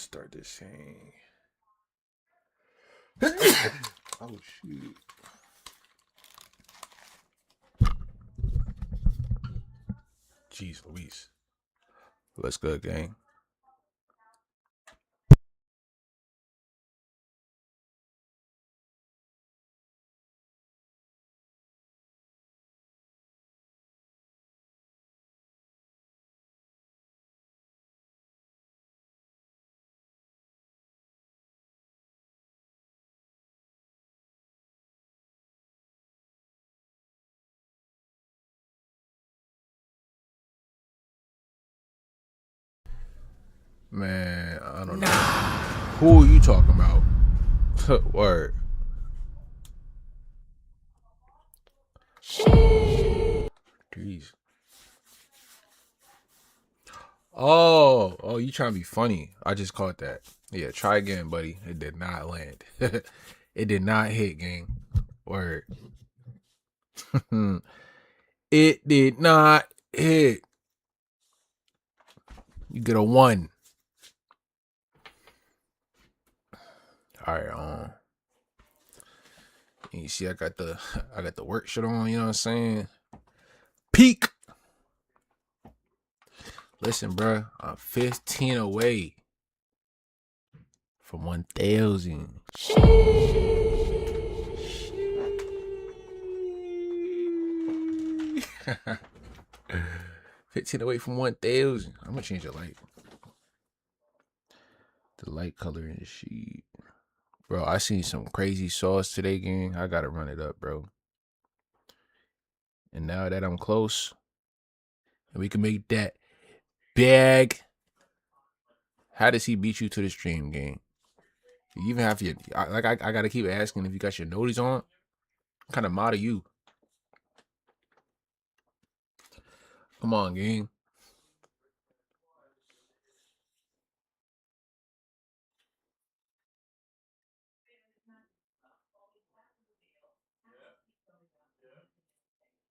Start this thing. Oh shoot. Jeez Louise. What's good, gang? Man, I don't know. Who are you talking about? Word. Jeez. Oh, you trying to be funny. I just caught that. Yeah, try again, buddy. It did not land. It did not hit, gang. Word. It did not hit. You get a 1. Alright, you see I got the work shirt on, you know what I'm saying? Peak. Listen, bro, I'm 15 away from 1,000. 15 away from 1,000. I'm gonna change the light. The light color in the sheet. Bro, I seen some crazy sauce today, gang. I gotta run it up, bro. And now that I'm close, and we can make that bag. How does he beat you to the stream, gang? You even have your I gotta keep asking if you got your noties on. What kind of mod are you? Come on, gang.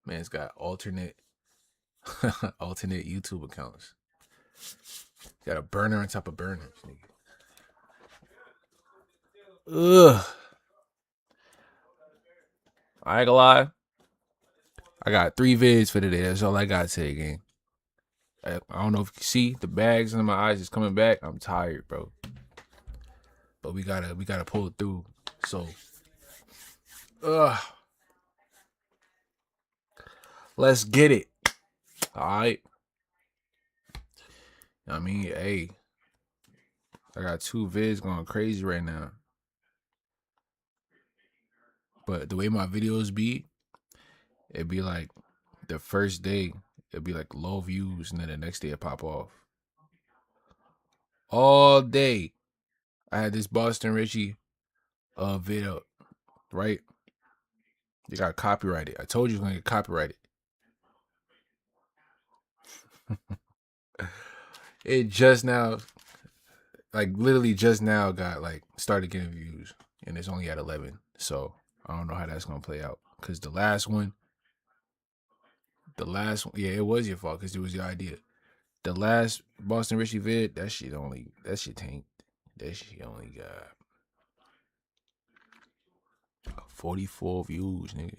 Man's got alternate YouTube accounts. Got a burner on top of burners, nigga. Ugh. I ain't gonna lie. I got 3 vids for today. That's all I got today, gang. I don't know if you can see the bags in my eyes is coming back. I'm tired, bro. But we gotta pull it through. So, let's get it. All right. I mean, hey, I got 2 vids going crazy right now. But the way my videos be, it'd be like the first day, it'd be like low views, and then the next day it pop off. All day, I had this Boston Richie video, right? You got copyrighted. I told you it was gonna get copyrighted. It just now, like literally just now, got like started getting views, and it's only at 11. So I don't know how that's gonna play out. Cause the last one, yeah, it was your fault because it was your idea. The last Boston Richie vid, that shit tanked. That shit only got 44 views, nigga.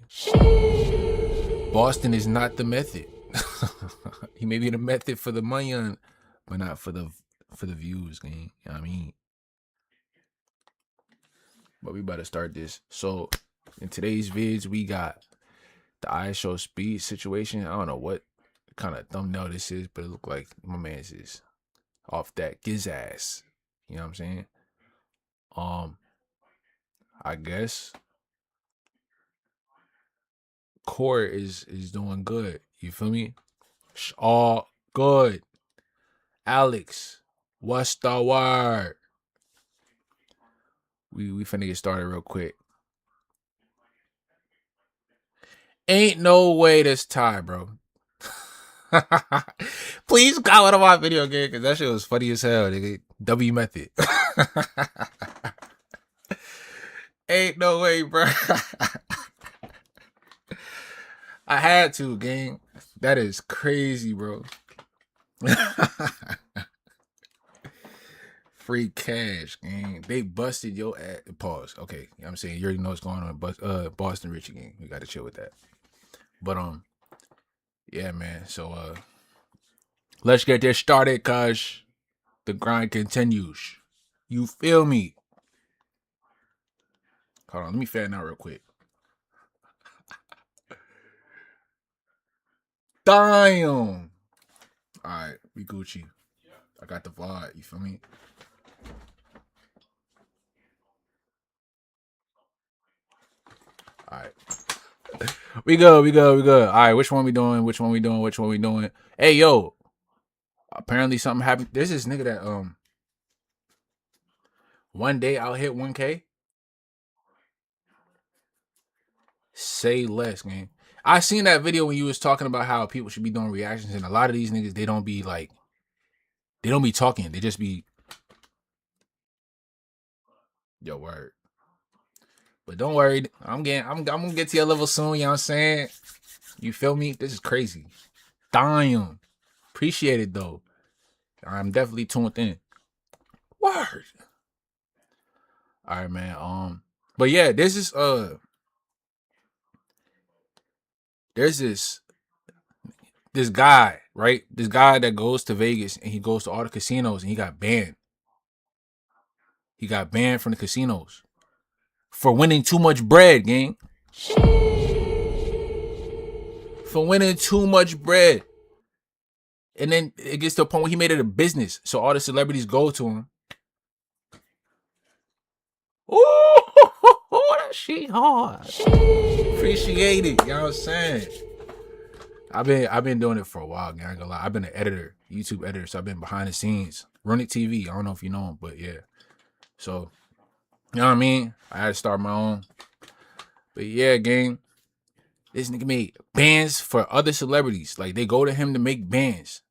Boston is not the method. He may be the method for the money on, but not for the views, gang. You know what I mean? But we about to start this. So in today's vids, we got the ISO speed situation. I don't know what kind of thumbnail this is, but it look like my man's is off that giz ass. You know what I'm saying? I guess Core is doing good. You feel me? All good. Alex, what's the word? We finna get started real quick. Ain't no way this tie, bro. Please comment on my video game because that shit was funny as hell, nigga. W method. Ain't no way, bro. I had to, gang. That is crazy, bro. Free cash, gang. They busted your ass. Pause. Okay, you know what I'm saying, you already know what's going on. But Boston Richie gang, we gotta chill with that. But yeah, man. So let's get this started, cause the grind continues. You feel me? Hold on, let me fan out real quick. Damn. Alright, we Gucci. I got the vibe, you feel me? Alright. We good. Alright, which one we doing? Hey yo. Apparently something happened. There's this nigga that one day I'll hit 1K. Say less, man. I seen that video when you was talking about how people should be doing reactions, and a lot of these niggas, they don't be talking. They just be, yo, word. But don't worry, I'm gonna get to your level soon, you know what I'm saying? You feel me? This is crazy. Damn. Appreciate it though. I'm definitely tuned in. Word. Alright, man. But yeah, there's this guy, right? This guy that goes to Vegas and he goes to all the casinos and he got banned. He got banned from the casinos for winning too much bread, gang. For winning too much bread. And then it gets to a point where he made it a business. So all the celebrities go to him. Ooh, that shit hard. Appreciate it. You know what I'm saying? I've been doing it for a while, gang. I ain't gonna lie. I've been an editor, YouTube editor, so I've been behind the scenes. Runic TV. I don't know if you know him, but yeah. So, you know what I mean? I had to start my own. But yeah, gang. This nigga made bands for other celebrities. Like, they go to him to make bands.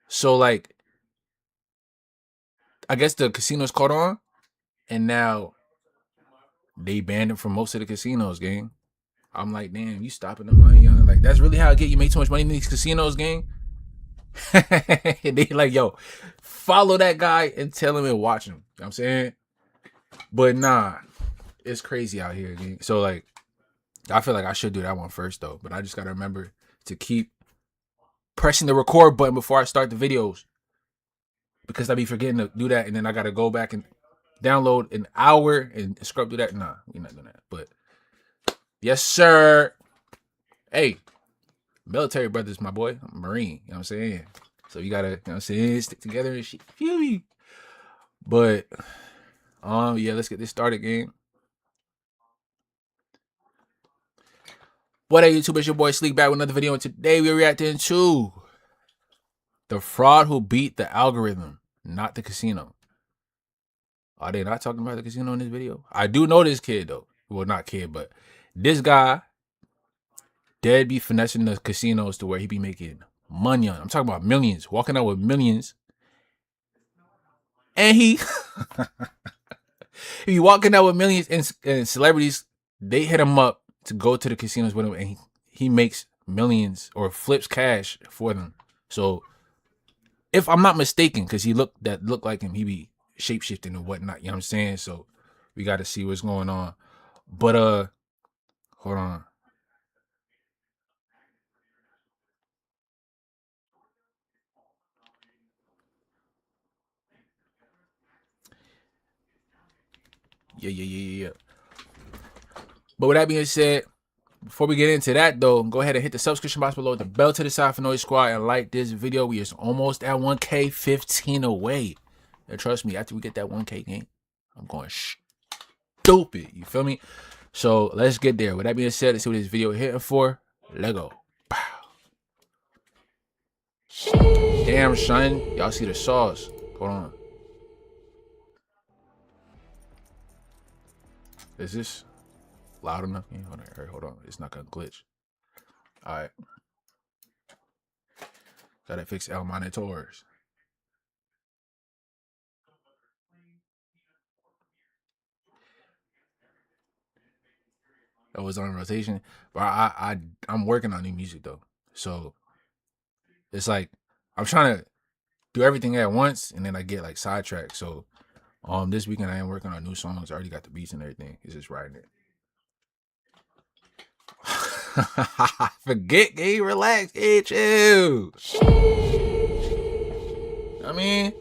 So, like, I guess the casinos caught on, and now they banned him from most of the casinos, gang. I'm like, damn, you stopping the money, young. Like, that's really how I get you make too much money in these casinos, gang. They like, yo, follow that guy and tell him and watch him. You know what I'm saying? But nah, it's crazy out here, gang. So, like, I feel like I should do that one first, though. But I just got to remember to keep pressing the record button before I start the videos. Because I be forgetting to do that. And then I got to go back and download an hour and scrub through that. Nah, we're not doing that. But yes, sir. Hey, military brothers, my boy. I'm a Marine. You know what I'm saying? So you got to, you know what I'm saying, stick together and shit. Feel me? But, yeah, let's get this started, gang. What up, YouTube? It's your boy Sleek back with another video, and today we're reacting to the fraud who beat the algorithm, not the casino. Are they not talking about the casino in this video? I do know this kid, though. Well, not kid, but this guy dead be finessing the casinos to where he be making money on. I'm talking about millions, walking out with millions. And he be walking out with millions, and celebrities, they hit him up to go to the casinos with him, and he makes millions or flips cash for them. So if I'm not mistaken, because he looked like him, he be shapeshifting and whatnot, you know what I'm saying? So we got to see what's going on. But hold on. Yeah. But with that being said, before we get into that, though, go ahead and hit the subscription box below, the bell to the side for Noise Squad, and like this video. We is almost at 1K, 15 away. And trust me, after we get that 1K game, I'm going stupid. You feel me? So let's get there. With that being said, let's see what this video is hitting for. Let go. Damn, son. Y'all see the sauce. Hold on. Is this loud enough? Hold on. It's not gonna glitch. Alright. Gotta fix El Monitors. That was on rotation. But I'm working on new music though. So it's like I'm trying to do everything at once, and then I get like sidetracked. So this weekend I am working on new songs. I already got the beats and everything. It's just writing it. Forget, hey, relax, hey, chill. I mean,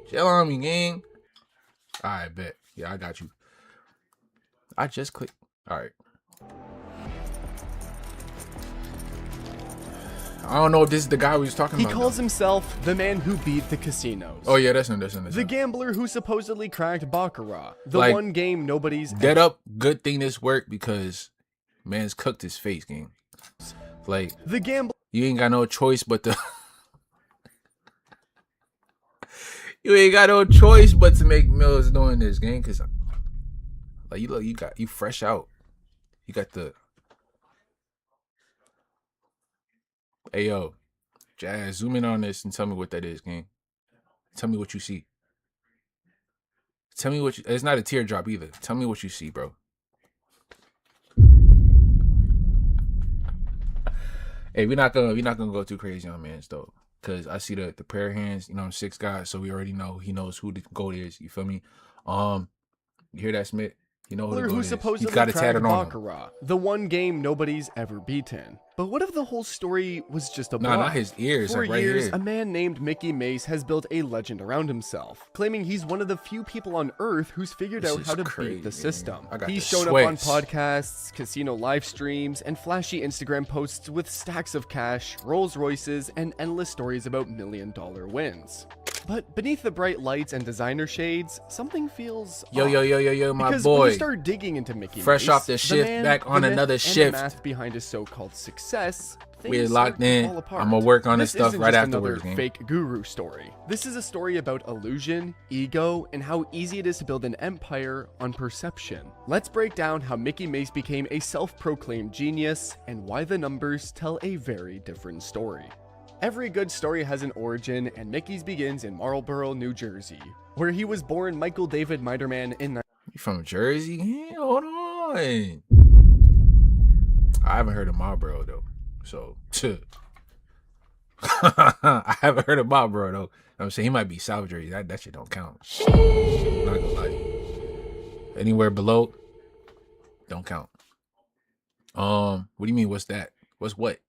chill on me, gang. All right, bet. Yeah, I got you. I just clicked. All right. I don't know if this is the guy we was talking about. He calls himself the man who beat the casinos. Oh yeah, that's him. The gambler who supposedly cracked Baccarat. The Like, one game nobody's dead up. Good thing this worked because man's cooked his face, gang. Like, the gambler. You ain't got no choice but to. You ain't got no choice but to make millions doing this, gang. Cause like you fresh out. You got the. Hey yo, Jazz, zoom in on this and tell me what that is, gang. Tell me what you see. Tell me what it's not a teardrop either. Tell me what you see, bro. Hey, we're not gonna go too crazy on mans though. Cause I see the prayer hands, you know, 6 guys, so we already know he knows who the GOAT is. You feel me? You hear that, Smith? You know who the GOAT is. He's got it tatted on him. The one game nobody's ever beaten. But what if the whole story was just a bluff? Nah, not his ears. For like right years, here. a man named Mickey Mace has built a legend around himself, claiming he's one of the few people on Earth who's figured out how to beat the system. He's shown up on podcasts, casino live streams, and flashy Instagram posts with stacks of cash, Rolls Royces, and endless stories about million-dollar wins. But beneath the bright lights and designer shades, something feels off. Yo, my because boy. When you start digging into Mickey Fresh Mace, off the shift, back on another shift. The math behind his so-called success. We're locked in. I'm gonna work on this stuff right afterwards. This isn't just another fake guru story. This is a story about illusion, ego, and how easy it is to build an empire on perception. Let's break down how Mickey Mace became a self-proclaimed genius and why the numbers tell a very different story. Every good story has an origin, and Mickey's begins in Marlboro, New Jersey, where he was born Michael David Miterman in. You from Jersey? Hey, hold on. I haven't heard of Marlboro though, so I haven't heard of Marlboro though. I'm saying he might be South Jersey. That shit don't count. I'm not gonna lie to you. Anywhere below, don't count. What do you mean? What's that? What's what?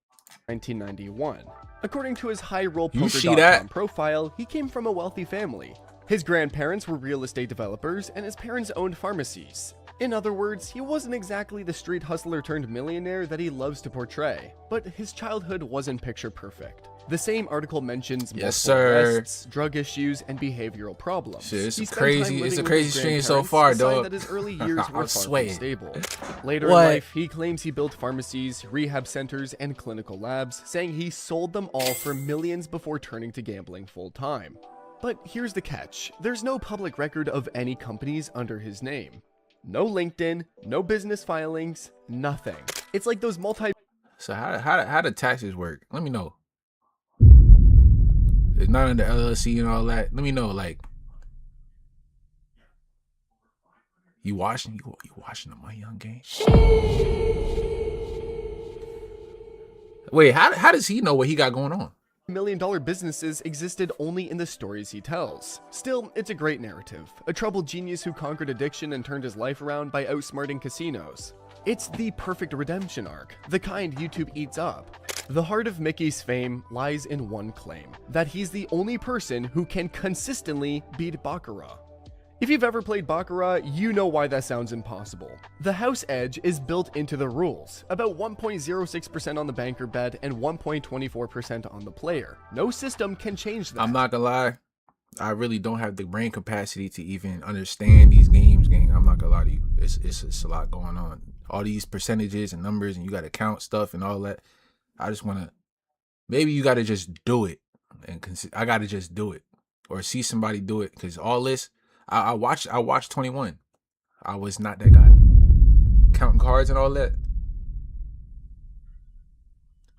1991. According to his highrollpoker.com profile, he came from a wealthy family. His grandparents were real estate developers, and his parents owned pharmacies. In other words, he wasn't exactly the street hustler turned millionaire that he loves to portray, but his childhood wasn't picture perfect. The same article mentions multiple arrests, drug issues, and behavioral problems. Shit, it's a crazy stream so far, dog. That his early years were far from stable. Later in life, he claims he built pharmacies, rehab centers, and clinical labs, saying he sold them all for millions before turning to gambling full-time. But here's the catch. There's no public record of any companies under his name. No LinkedIn, no business filings, nothing. It's like those So how do taxes work? Let me know. It's not under LLC and all that. Let me know, like, you washing the money on game? Wait, how does he know what he got going on? $1 million businesses existed only in the stories he tells. Still, it's a great narrative. A troubled genius who conquered addiction and turned his life around by outsmarting casinos. It's the perfect redemption arc, the kind YouTube eats up. The heart of Mickey's fame lies in one claim, that he's the only person who can consistently beat Baccarat. If you've ever played Baccarat, you know why that sounds impossible. The house edge is built into the rules, about 1.06% on the banker bet and 1.24% on the player. No system can change that. I'm not gonna lie, I really don't have the brain capacity to even understand these games, gang. I'm not gonna lie to you. It's a lot going on. All these percentages and numbers, and you gotta count stuff and all that. I just wanna, maybe you gotta just do it, and I gotta just do it, or see somebody do it, because all this. I watched 21. I was not that guy. Counting cards and all that.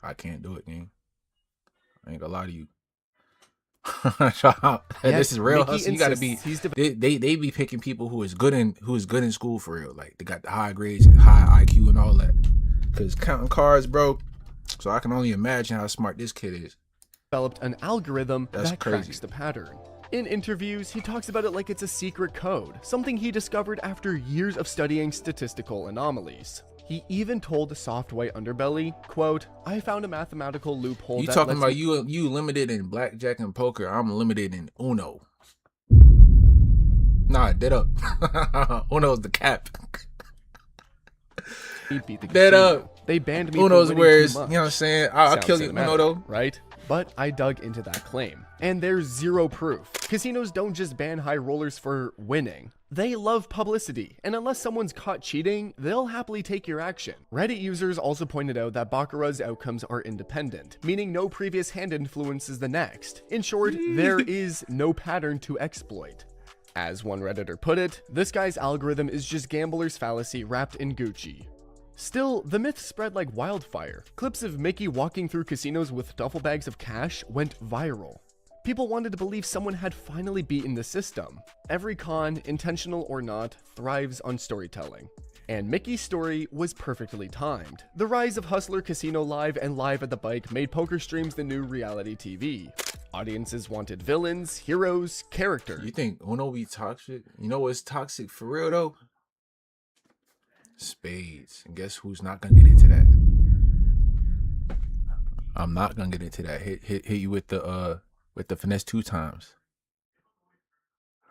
I can't do it, gang. I ain't gonna lie to you. This is real hustle. You gotta be. They be picking people who is good in school for real. Like they got the high grades and high IQ and all that. Cause counting cards, bro. So I can only imagine how smart this kid is. developed an algorithm That's that crazy. cracks the pattern. In interviews, he talks about it like it's a secret code, something he discovered after years of studying statistical anomalies. He even told the soft white underbelly, quote, "I found a mathematical loophole You that talking lets about me you limited in blackjack and poker. I'm limited in Uno. Nah, dead up. Uno's the cap. beat the Dead casino. up. They banned me Uno's for winning where too it's, you much." know what I'm saying? I'll Sounds kill you, Uno cinematic, though. right? But I dug into that claim, and there's zero proof. Casinos don't just ban high rollers for winning. They love publicity, and unless someone's caught cheating, they'll happily take your action. Reddit users also pointed out that Baccarat's outcomes are independent, meaning no previous hand influences the next. In short, there is no pattern to exploit. As one Redditor put it, this guy's algorithm is just gambler's fallacy wrapped in Gucci. Still, the myth spread like wildfire. Clips of Mickey walking through casinos with duffel bags of cash went viral. People wanted to believe someone had finally beaten the system. Every con, intentional or not, thrives on storytelling. And Mickey's story was perfectly timed. The rise of Hustler Casino Live and Live at the Bike made poker streams the new reality TV. Audiences wanted villains, heroes, characters. You think Uno be toxic? You know what's toxic for real though? Spades. And guess who's not gonna get into that? I'm not gonna get into that. Hit you with the finesse 2 times.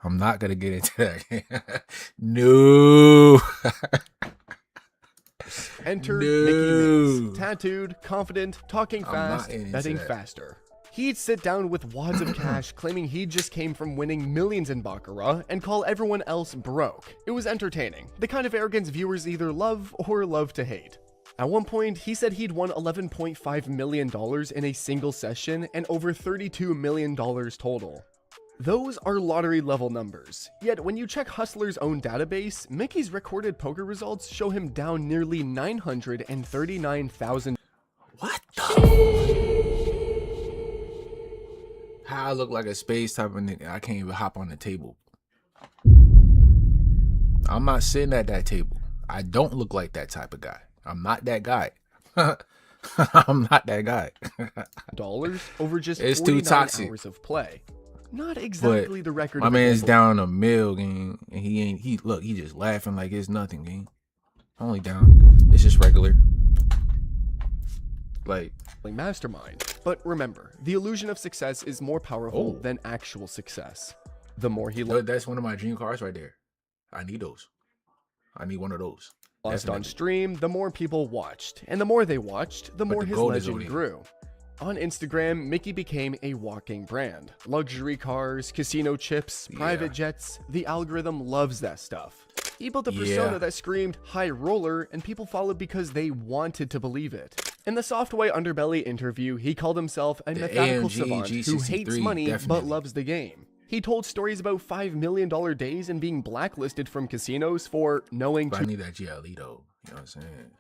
I'm not gonna get into that. No. Enter No. Mickey Mace, tattooed, confident, talking I'm fast, not into betting that. faster. He'd sit down with wads of cash claiming he just came from winning millions in Baccarat and call everyone else broke. It was entertaining, the kind of arrogance viewers either love or love to hate. At one point, he said he'd won $11.5 million in a single session and over $32 million total. Those are lottery level numbers. Yet when you check Hustler's own database, Mickey's recorded poker results show him down nearly $939,000. What the? How I look like a space type of nigga? I can't even hop on the table. I'm not sitting at that table. I don't look like that type of guy. I'm not that guy. I'm not that guy. Over just It's 49 too toxic. hours of play. Not exactly the record. My of a man's gambler. down a mill, gang, and he just laughing like it's nothing, gang. Only down. It's just regular. Like, Mastermind. But remember, the illusion of success is more powerful Oh. than actual success. The more he that's one of my dream cars right there. I need those. I need one of those. lost on Definitely. stream, the more people watched. And the more they watched, the more the his gold is legend on it. grew. On Instagram, Mickey became a walking brand. Luxury cars, casino chips, private jets. The algorithm loves that stuff. He built a persona Yeah. that screamed high roller, and people followed because they wanted to believe it. In the Softway Underbelly interview, he called himself a mathematical AMG savant who hates G63, money but definitely. loves the game. He told stories about $5 million days and being blacklisted from casinos for knowing But I too need that GLE though. You know what I'm saying?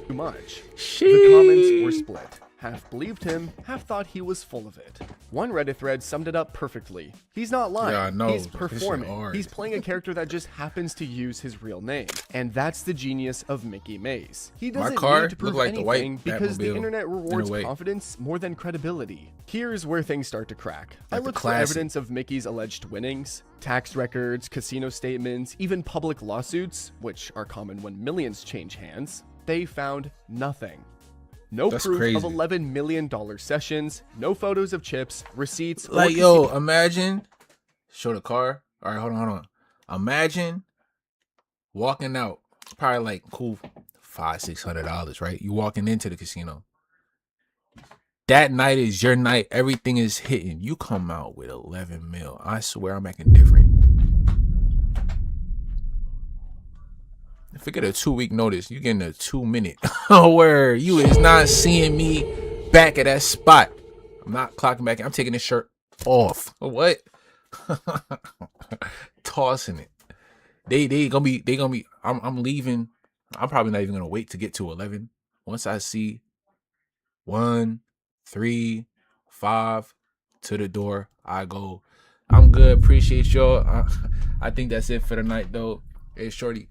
much. The comments were split. Half believed him, half thought he was full of it. One Reddit thread summed it up perfectly. He's not lying. Yeah, I know. He's This shit performing. hard. He's playing a character that just happens to use his real name. And that's the genius of Mickey Maze. He doesn't car need to prove look like the white anything because the Batmobile internet in a rewards way. confidence more than credibility. Here's where things start to crack. I Like the looked for classic. evidence of Mickey's alleged winnings, tax records, casino statements, even public lawsuits, which are common when millions change hands. They found nothing. No That's proof crazy. of $11 million sessions, no photos of chips, receipts, or Like, casino- yo, imagine. Show the car. All right, hold on. Imagine walking out. Probably like cool $500-$600, right? You walking into the casino. That night is your night. Everything is hitting. You come out with 11 mil. I swear I'm acting different. If you get a 2-week notice, you getting a 2-minute. Where you is not seeing me back at that spot. I'm not clocking back. I'm taking this shirt off. What? Tossing it. They gonna be. I'm leaving. I'm probably not even gonna wait to get to 11. Once I see 1, 3, 5 to the door, I go. I'm good. Appreciate y'all. I think that's it for the night though. Hey, shorty.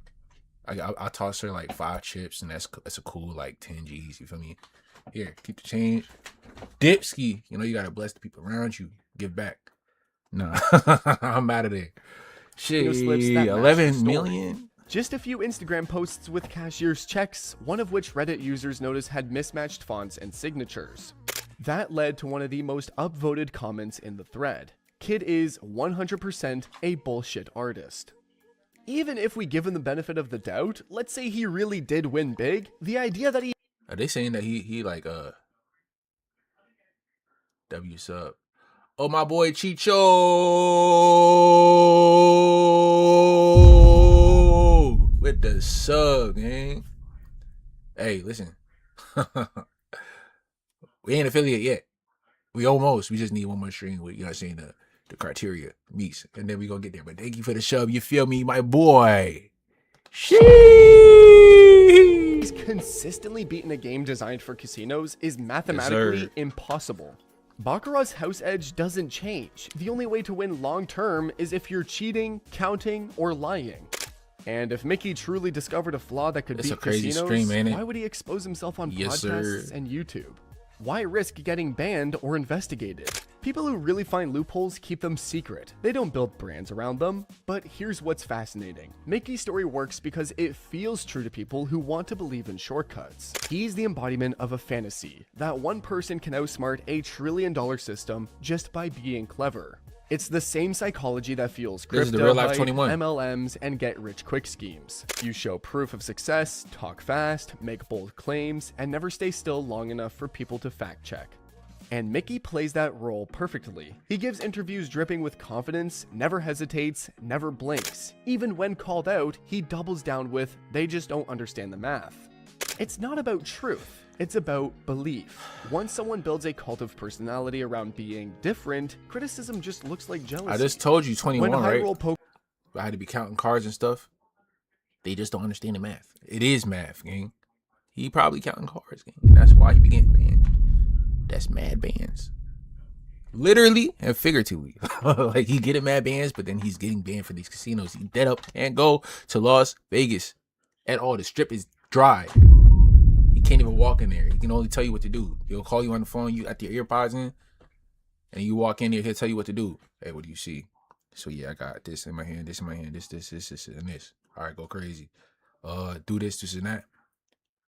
I toss her like 5 chips, and that's a cool like 10 G's. You feel me? Here, keep the change. Dipski. You know you gotta bless the people around you. Give back. Nah, I'm out of there. Shit, slips that match the 11 story. million. Just a few Instagram posts with cashier's checks, one of which Reddit users noticed had mismatched fonts and signatures. That led to one of the most upvoted comments in the thread. Kid is 100% a bullshit artist. Even if we give him the benefit of the doubt, let's say he really did win big, the idea that he Are they saying that he like W sub? Oh, my boy Chicho with the sub, gang. Hey, listen. We ain't affiliate yet. We almost. We just need one more stream with, you know what I'm saying, the criteria meets. And then we gonna get there. But thank you for the sub. You feel me, my boy? he's Sheesh. consistently beaten a game designed for casinos is mathematically impossible. Baccarat's house edge doesn't change. The only way to win long term is if you're cheating, counting, or lying. And if Mickey truly discovered a flaw that could It's a beat crazy casinos, stream, ain't it? why would he expose himself on Yes, podcasts sir. and YouTube? Why risk getting banned or investigated? People who really find loopholes keep them secret. They don't build brands around them. But here's what's fascinating. Mickey's story works because it feels true to people who want to believe in shortcuts. He's the embodiment of a fantasy that one person can outsmart a $1 trillion system just by being clever. It's the same psychology that fuels This is crypto, the real life hype, 21. MLMs, and get-rich-quick schemes. You show proof of success, talk fast, make bold claims, and never stay still long enough for people to fact-check. And Mickey plays that role perfectly. He gives interviews dripping with confidence, never hesitates, never blinks. Even when called out, he doubles down with, "They just don't understand the math." It's not about truth. It's about belief. Once someone builds a cult of personality around being different, criticism just looks like jealousy. I just told you 21, when right? high-roll poker I had to be counting cards and stuff. They just don't understand the math. It is math, gang. He probably counting cards, gang. And that's why he be getting banned. That's mad bans. Literally and figuratively. Like, he getting mad bans, but then he's getting banned for these casinos. He dead up and go to Las Vegas at all. The strip is dry. He can't even walk in there. He can only tell you what to do. He'll call you on the phone, you got your earpods in, and you walk in there, he'll tell you what to do. Hey, what do you see? So yeah, I got this in my hand, this in my hand, this, and this. All right, go crazy. Do this, this, and that.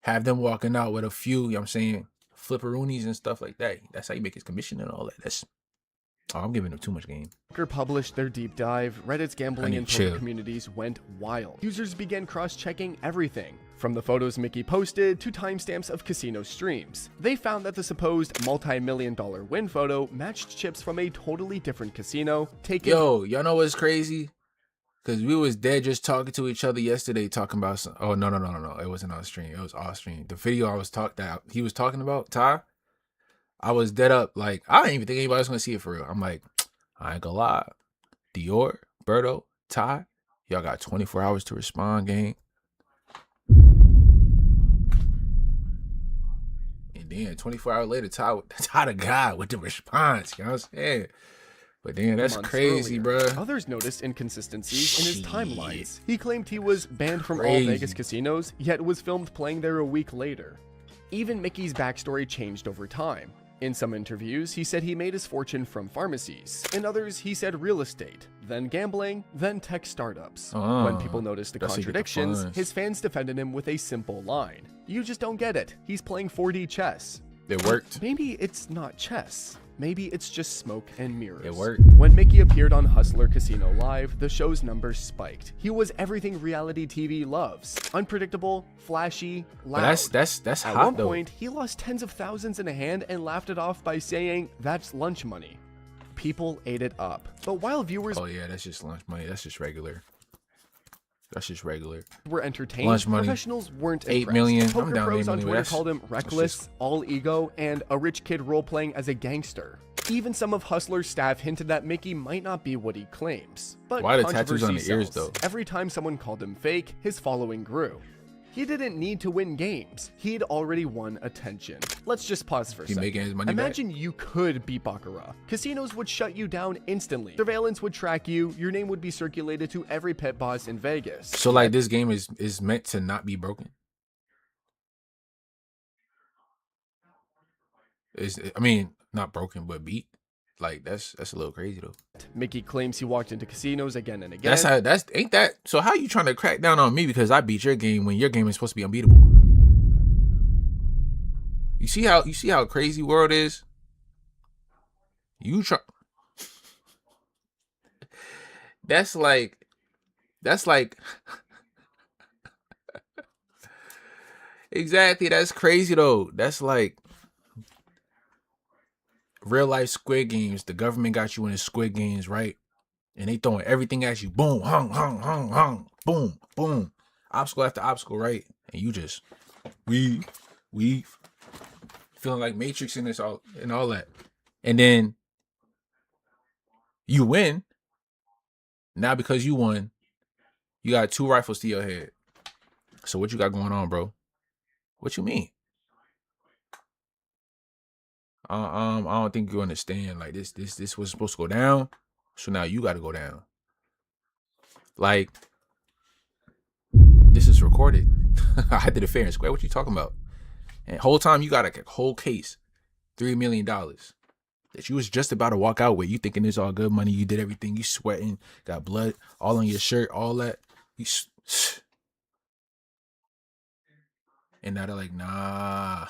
Have them walking out with a few, you know what I'm saying, flipperoonies and stuff like that. That's how you make his commission and all that. I'm giving him too much game. published their deep dive, Reddit's gambling need and to poker chill. communities went wild. Users began cross-checking everything, from the photos Mickey posted to timestamps of casino streams. They found that the supposed multi-million-dollar win photo matched chips from a totally different casino taken. Yo, y'all know what's crazy? Because we was dead just talking to each other yesterday, talking about some. Oh, no. It wasn't on stream. It was off stream. The video he was talking about, Ty, I was dead up. Like, I didn't even think anybody was going to see it for real. I'm like, I ain't gonna lie. Dior, Berto, Ty, y'all got 24 hours to respond, gang. And then 24 hours later, Ty the guy with the response. You know what I'm saying? But damn, that's months crazy, earlier. bro. Others noticed inconsistencies in his Shit. timelines. He claimed he was banned from all Crazy. Vegas casinos, yet was filmed playing there a week later. Even Mickey's backstory changed over time. In some interviews, he said he made his fortune from pharmacies. In others, he said real estate, then gambling, then tech startups. When people noticed the that's how you get the contradictions, funds. his fans defended him with a simple line. "You just don't get it. He's playing 4D chess." It worked. Maybe it's not chess. Maybe it's just smoke and mirrors. It worked. When Mickey appeared on Hustler Casino Live, the show's numbers spiked. He was everything reality TV loves. Unpredictable, flashy, loud. But that's At hot one though. point, he lost tens of thousands in a hand and laughed it off by saying, "That's lunch money." People ate it up. But while viewers Oh yeah, that's just lunch money. That's just regular. That's just regular. were entertained, Lunch money. professionals weren't 8 impressed. million. I'm Poker down pros 8 on million. Twitter That's- called him that's reckless, just- all ego, and a rich kid role-playing as a gangster. Even some of Hustler's staff hinted that Mickey might not be what he claims. But Why the tattoos on controversy the ears, sells. though? Every time someone called him fake, his following grew. He didn't need to win games. He'd already won attention. Let's just pause for a He second. making his money back? Imagine you could beat Baccarat. Casinos would shut you down instantly. Surveillance would track you. Your name would be circulated to every pit boss in Vegas. So like this game is meant to not be broken. I mean, not broken, but beat. Like that's a little crazy though. Mickey claims he walked into casinos again and again. That's how. Ain't that. So how you trying to crack down on me because I beat your game when your game is supposed to be unbeatable? You see how crazy world is. You try. That's like. Exactly. That's crazy though. That's like real life Squid Games. The government got you in the Squid Games, right? And they throwing everything at you. Boom, hung, hung, hung, hung. Boom, boom. Obstacle after obstacle, right? And you just weave, feeling like Matrix in this all and all that. And then you win. Now because you won, you got 2 rifles to your head. So what you got going on, bro? What you mean? I don't think you understand. Like this was supposed to go down. So now you got to go down. Like this is recorded. I did it fair and square. What you talking about? And whole time you got a whole case, $3 million that you was just about to walk out with. You thinking it's all good money. You did everything. You sweating, got blood all on your shirt, all that. And now they're like, nah.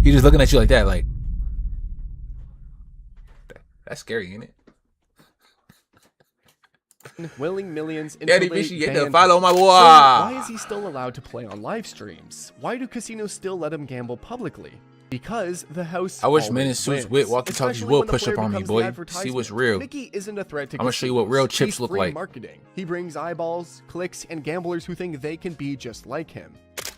He just looking at you like that, like that's scary, ain't it? Willing millions into Daddy, a bitch, you get band. to follow my boy. So why is he still allowed to play on live streams? Why do casinos still let him gamble publicly? Because the house. I wish always men in suits wins, with walkie-talkies especially will when the push up player on me, becomes the boy. See advertisement. what's real. Mickey isn't a threat to I'm gonna show you what real chips He's look free like. marketing. He brings eyeballs, clicks, and gamblers who think they can be just like him.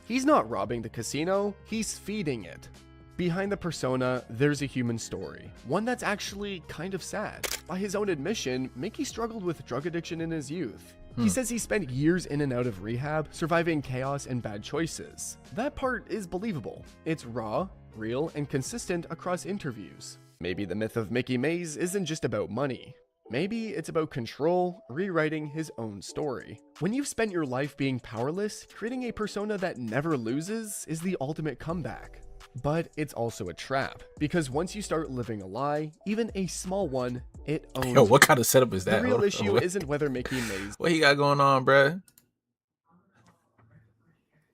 He's not robbing the casino, he's feeding it. Behind the persona, there's a human story, one that's actually kind of sad. By his own admission, Mickey struggled with drug addiction in his youth. He says he spent years in and out of rehab, surviving chaos and bad choices. That part is believable. It's raw, real, and consistent across interviews. Maybe the myth of Mickey Maze isn't just about money. Maybe it's about control, rewriting his own story. When you've spent your life being powerless, creating a persona that never loses is the ultimate comeback. But it's also a trap, because once you start living a lie, even a small one, it owns Yo, what you. kind of setup is that? The real issue isn't whether Mickey Maze What he got going on, bruh?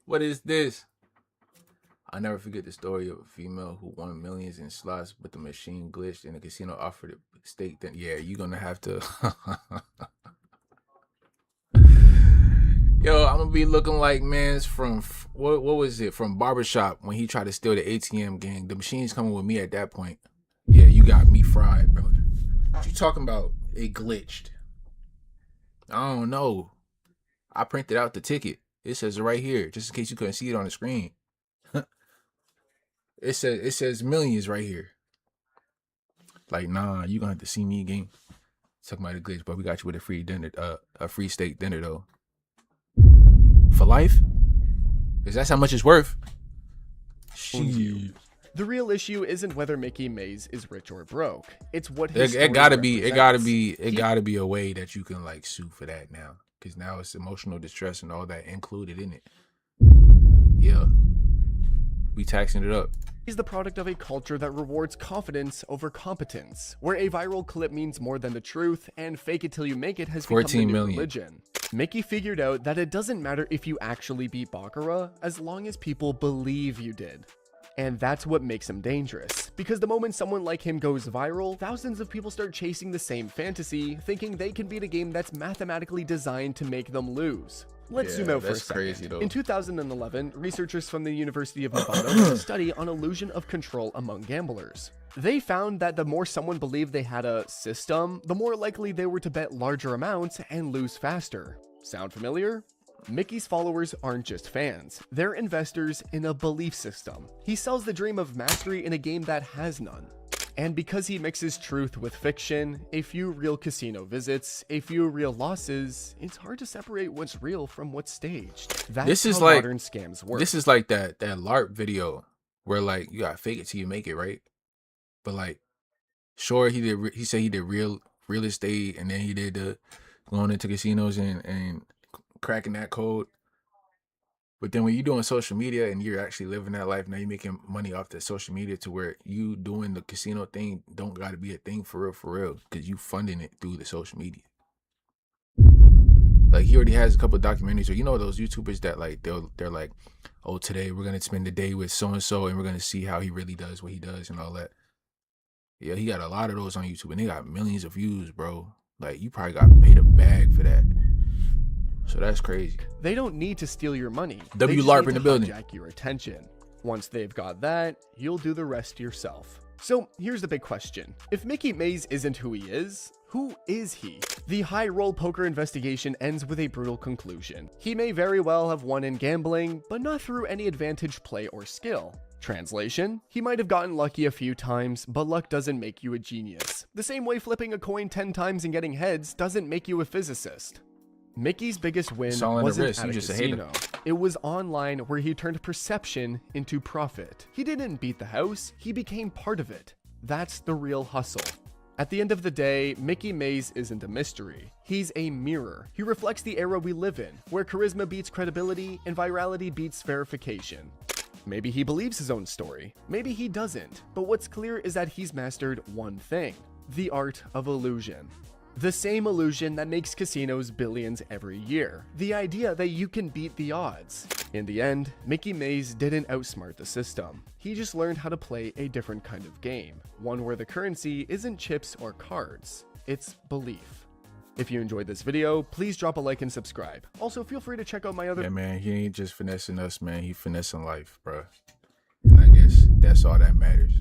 What is this? I'll never forget the story of a female who won millions in slots, but the machine glitched and the casino offered a stake. Then, yeah, you're gonna have to. Yo, I'm gonna be looking like man's from what was it from Barbershop when he tried to steal the ATM gang. The machine's coming with me at that point. Yeah, you got me fried, bro. What you talking about? It glitched. I don't know. I printed out the ticket. It says it right here, just in case you couldn't see it on the screen. It says millions right here. Like, nah, you gonna have to see me again. Talking about the glitch, but we got you with a free dinner, a free steak dinner though. For life? Cause that's how much it's worth. you. The real issue isn't whether Mickey Maze is rich or broke. It's what his It gotta story be. It gotta represents. be. It gotta be a way that you can like sue for that now. Cause now it's emotional distress and all that included in it. Yeah, we taxing it up. He's the product of a culture that rewards confidence over competence, where a viral clip means more than the truth, and fake it till you make it has become the 14 new million. religion. Mickey figured out that it doesn't matter if you actually beat Baccarat, as long as people believe you did. And that's what makes him dangerous, because the moment someone like him goes viral, thousands of people start chasing the same fantasy, thinking they can beat a game that's mathematically designed to make them lose. Let's zoom out for a that's second. crazy, though. In 2011, researchers from the University of Nevada did a study on illusion of control among gamblers. They found that the more someone believed they had a system, the more likely they were to bet larger amounts and lose faster. Sound familiar? Mickey's followers aren't just fans, they're investors in a belief system. He sells the dream of mastery in a game that has none. And because he mixes truth with fiction, a few real casino visits, a few real losses, it's hard to separate what's real from what's staged. That's This is how like modern scams work. This is like that LARP video where like you gotta fake it till you make it, right? But like, sure, he said he did real estate, and then he did the going into casinos and cracking that code. But then when you're doing social media and you're actually living that life, now you're making money off the social media to where you doing the casino thing don't got to be a thing for real, because you funding it through the social media. Like he already has a couple of documentaries, or you know those YouTubers that like they're like, oh, today we're gonna spend the day with so and so, and we're gonna see how he really does what he does and all that. Yeah, he got a lot of those on YouTube, and they got millions of views, bro. Like you probably got paid a bag for that. So that's crazy. They don't need to steal your money. W They just LARP need in to the building. hijack your attention. Once they've got that, you'll do the rest yourself. So here's the big question. If Mickey Mays isn't who is he? The high roll poker investigation ends with a brutal conclusion. He may very well have won in gambling, but not through any advantage play or skill. Translation: he might have gotten lucky a few times, but luck doesn't make you a genius. The same way flipping a coin 10 times and getting heads doesn't make you a physicist. Mickey's biggest win wasn't at a casino. It was online, where he turned perception into profit. He didn't beat the house, he became part of it. That's the real hustle. At the end of the day, Mickey Mays isn't a mystery. He's a mirror. He reflects the era we live in, where charisma beats credibility and virality beats verification. Maybe he believes his own story, maybe he doesn't, but what's clear is that he's mastered one thing: the art of illusion. The same illusion that makes casinos billions every year. The idea that you can beat the odds. In the end, Mickey Mays didn't outsmart the system. He just learned how to play a different kind of game. One where the currency isn't chips or cards, it's belief. If you enjoyed this video, please drop a like and subscribe. Also, feel free to check out my other— Yeah, man, he ain't just finessing us, man. He finessing life, bro. And I guess that's all that matters.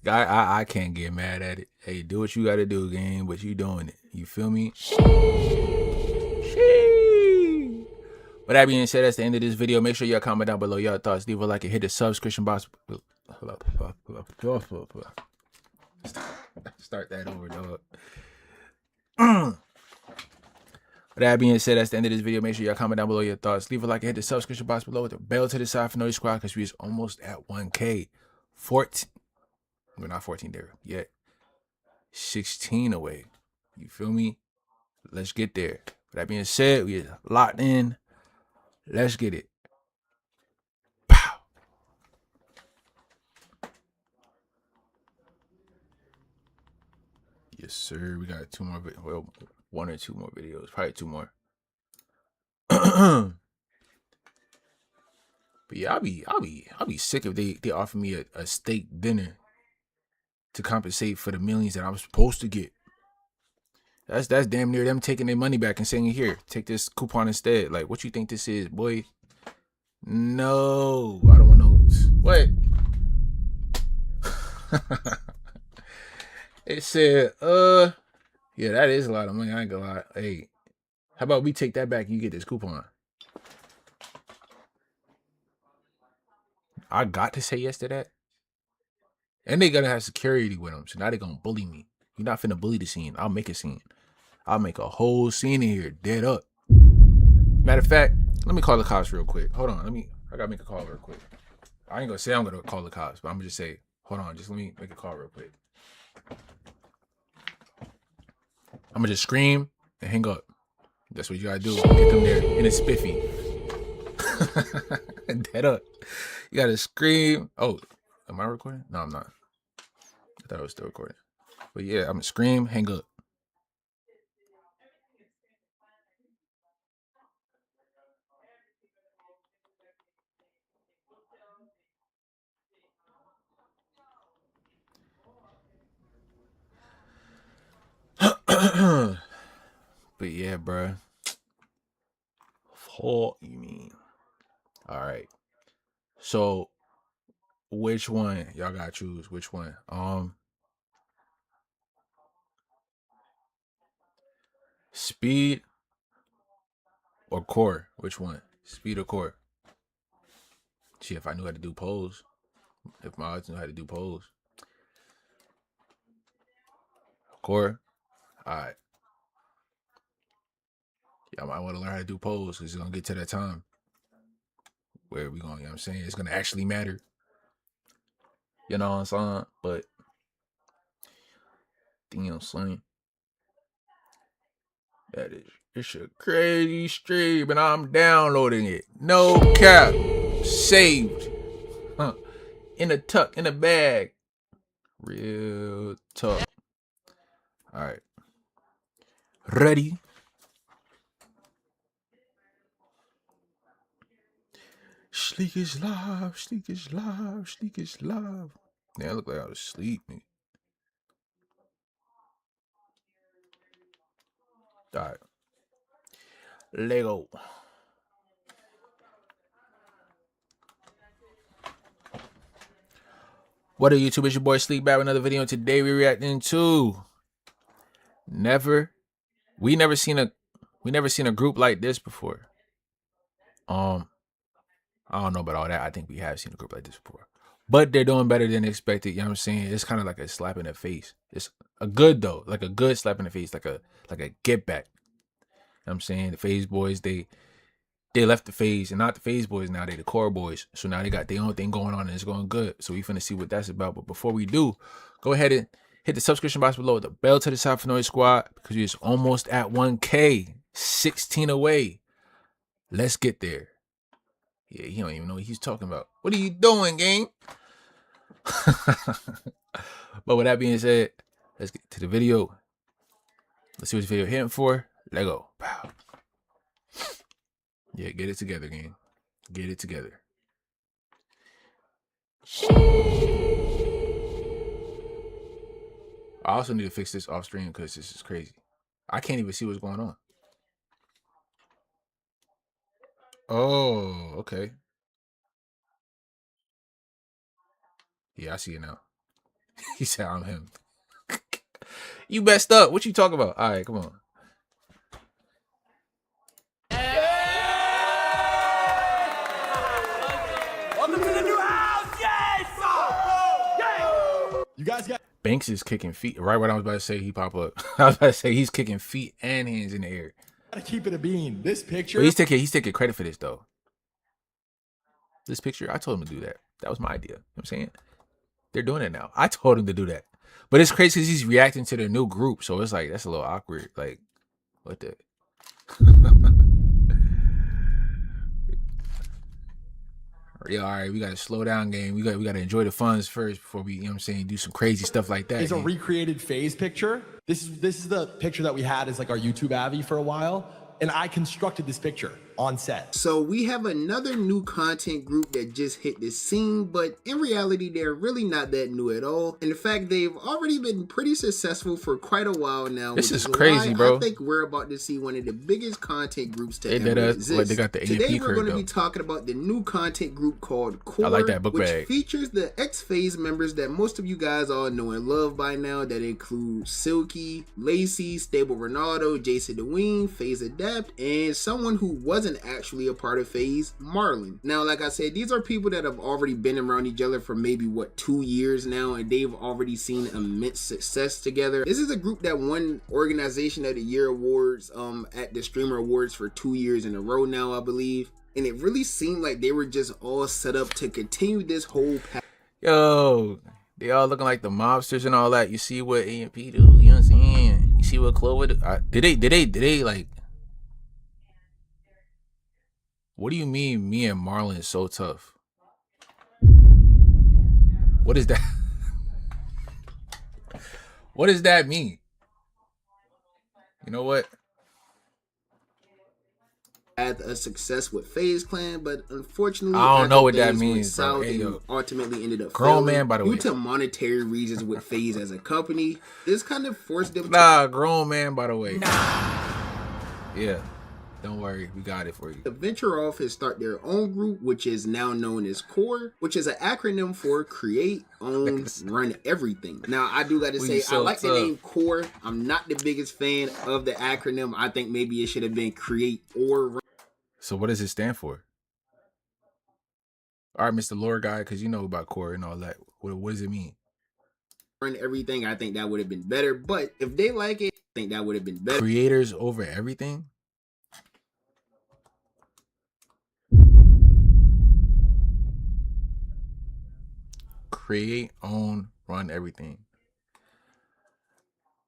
I can't get mad at it. Hey, do what you gotta do, game, but you doing it. You feel me? With that being said, that's the end of this video. Make sure y'all comment down below your thoughts. Leave a like and hit the subscription box. Start that over, dog. With that being said, that's the end of this video. Make sure y'all comment down below your thoughts. Leave a like and hit the subscription box below with the bell to the side for Noise Squad, because we is almost at 1K. 14. We're not 14 there yet. 16 away. You feel me? Let's get there. With that being said, we are locked in. Let's get it. Pow. Yes, sir. We got two more. Well, one or two more videos. Probably two more. But yeah, I'll be sick if they offer me a steak dinner to compensate for the millions that I'm supposed to get. That's damn near them taking their money back and saying, here, take this coupon instead. Like, what you think this is, boy? No, I don't want no. What? It said, yeah, that is a lot of money. I ain't gonna lie. Hey, how about we take that back and you get this coupon? I got to say yes to that. And they gonna have security with them, so now they gonna bully me. You're not finna bully the scene. I'll make a scene. I'll make a whole scene in here, dead up. Matter of fact, let me call the cops real quick. Hold on, I gotta make a call real quick. I ain't gonna say I'm gonna call the cops, but I'm gonna just say, hold on, just let me make a call real quick. I'm gonna just scream and hang up. That's what you gotta do. Get them there in a spiffy. Dead up. You gotta scream. Oh, am I recording? No, I'm not. I thought I was still recording. But yeah, I'm gonna scream, hang up. But yeah, bro. What you mean? All right. So, which one y'all gotta choose? Which one? Speed or core? Which one? Speed or core? See, if I knew how to do pose, if my odds knew how to do pose, core. All right. Yeah, I might want to learn how to do pose, because it's gonna get to that time where we going. You know what I'm saying? It's gonna actually matter. You know what I'm saying? But damn, son. That is, it's a crazy stream, and I'm downloading it. No cap. Saved. Huh. In a tuck, in a bag. Real talk. All right. Ready? Sleek is live. Sleek is live. Sleek is live. Man, I look like I was asleep. Man. All right. Lego. What up, YouTube? It's your boy Sleep back with another video. And today we're reacting to we never seen a group like this before. I don't know about all that. I think we have seen a group like this before. But they're doing better than expected. You know what I'm saying? It's kind of like a slap in the face. It's a good though, like a good slap in the face, like a get back. You know what I'm saying? The Phase Boys, they left the Phase, and not the Phase Boys now, they the Core Boys. So now they got their own thing going on and it's going good. So we finna see what that's about. But before we do, go ahead and hit the subscription box below, the bell to the side for Noise Squad, because we're almost at 1K, 16 away. Let's get there. Yeah, he don't even know what he's talking about. What are you doing, gang? But with that being said, let's get to the video. Let's see what this video hitting for. Let go. Pow. Yeah, get it together, gang. Get it together. I also need to fix this off stream because this is crazy. I can't even see what's going on. Oh, okay. Yeah, I see it now. He said I'm him. You messed up. What you talking about? All right, come on. Welcome to the new house! Yes! You guys got Banks is kicking feet. Right when I was about to say he pop up. I was about to say he's kicking feet and hands in the air. to keep it a bean. This picture. But he's taking credit for this though. This picture, I told him to do that. That was my idea. You know what I'm saying? They're doing it now. I told him to do that. But it's crazy because he's reacting to their new group. So it's like, that's a little awkward. Like, what the? Yeah, all right, we gotta slow down, game. We gotta enjoy the funds first before we, you know what I'm saying, do some crazy stuff like that. Is a recreated Phase picture. This is the picture that we had as like our YouTube Avi for a while. And I constructed this picture on set. So we have another new content group that just hit the scene, but in reality, they're really not that new at all. In fact, they've already been pretty successful for quite a while now. This is crazy, bro. I think we're about to see one of the biggest content groups to ever exist. Like they got the Today, AMP we're going to though. be talking about the new content group called Core, I like that book which bag. features the ex-Phase members that most of you guys all know and love by now. That include Silky, Lacey, Stable Ronaldo, Jason DeWeen, Phase Adapt, and someone who wasn't actually a part of Phase, Marlon. Now, like I said, these are people that have already been around each other for maybe, 2 years now, and they've already seen immense success together. This is a group that won Organization of the Year awards at the Streamer Awards for 2 years in a row now, I believe. And it really seemed like they were just all set up to continue this whole path. Yo, they all looking like the mobsters and all that. You see what AMP do? You know what I'm saying? You see what Clover do? Did they like? What do you mean me and Marlon is so tough? What is that? What does that mean? You know what? Had a success with Phase Clan, but unfortunately, I don't know what that things went means, bro. south Hey, and yo. ultimately ended up Grown failing man, by the due way. to monetary reasons with Phase as a company. This kind of forced them Nah, grown man, by the way. Yeah. Don't worry, we got it for you. to venture off and start their own group, which is now known as CORE, which is an acronym for Create, Own, Run Everything. Now, I do got to say, I so like the tough. name CORE. I'm not the biggest fan of the acronym. I think maybe it should have been Create or Run. So what does it stand for? All right, Mr. Lore guy, because you know about core and all that. What does it mean? Run everything. I think that would have been better. But if they like it, I think that would have been better. Creators over everything? Create, own, run everything.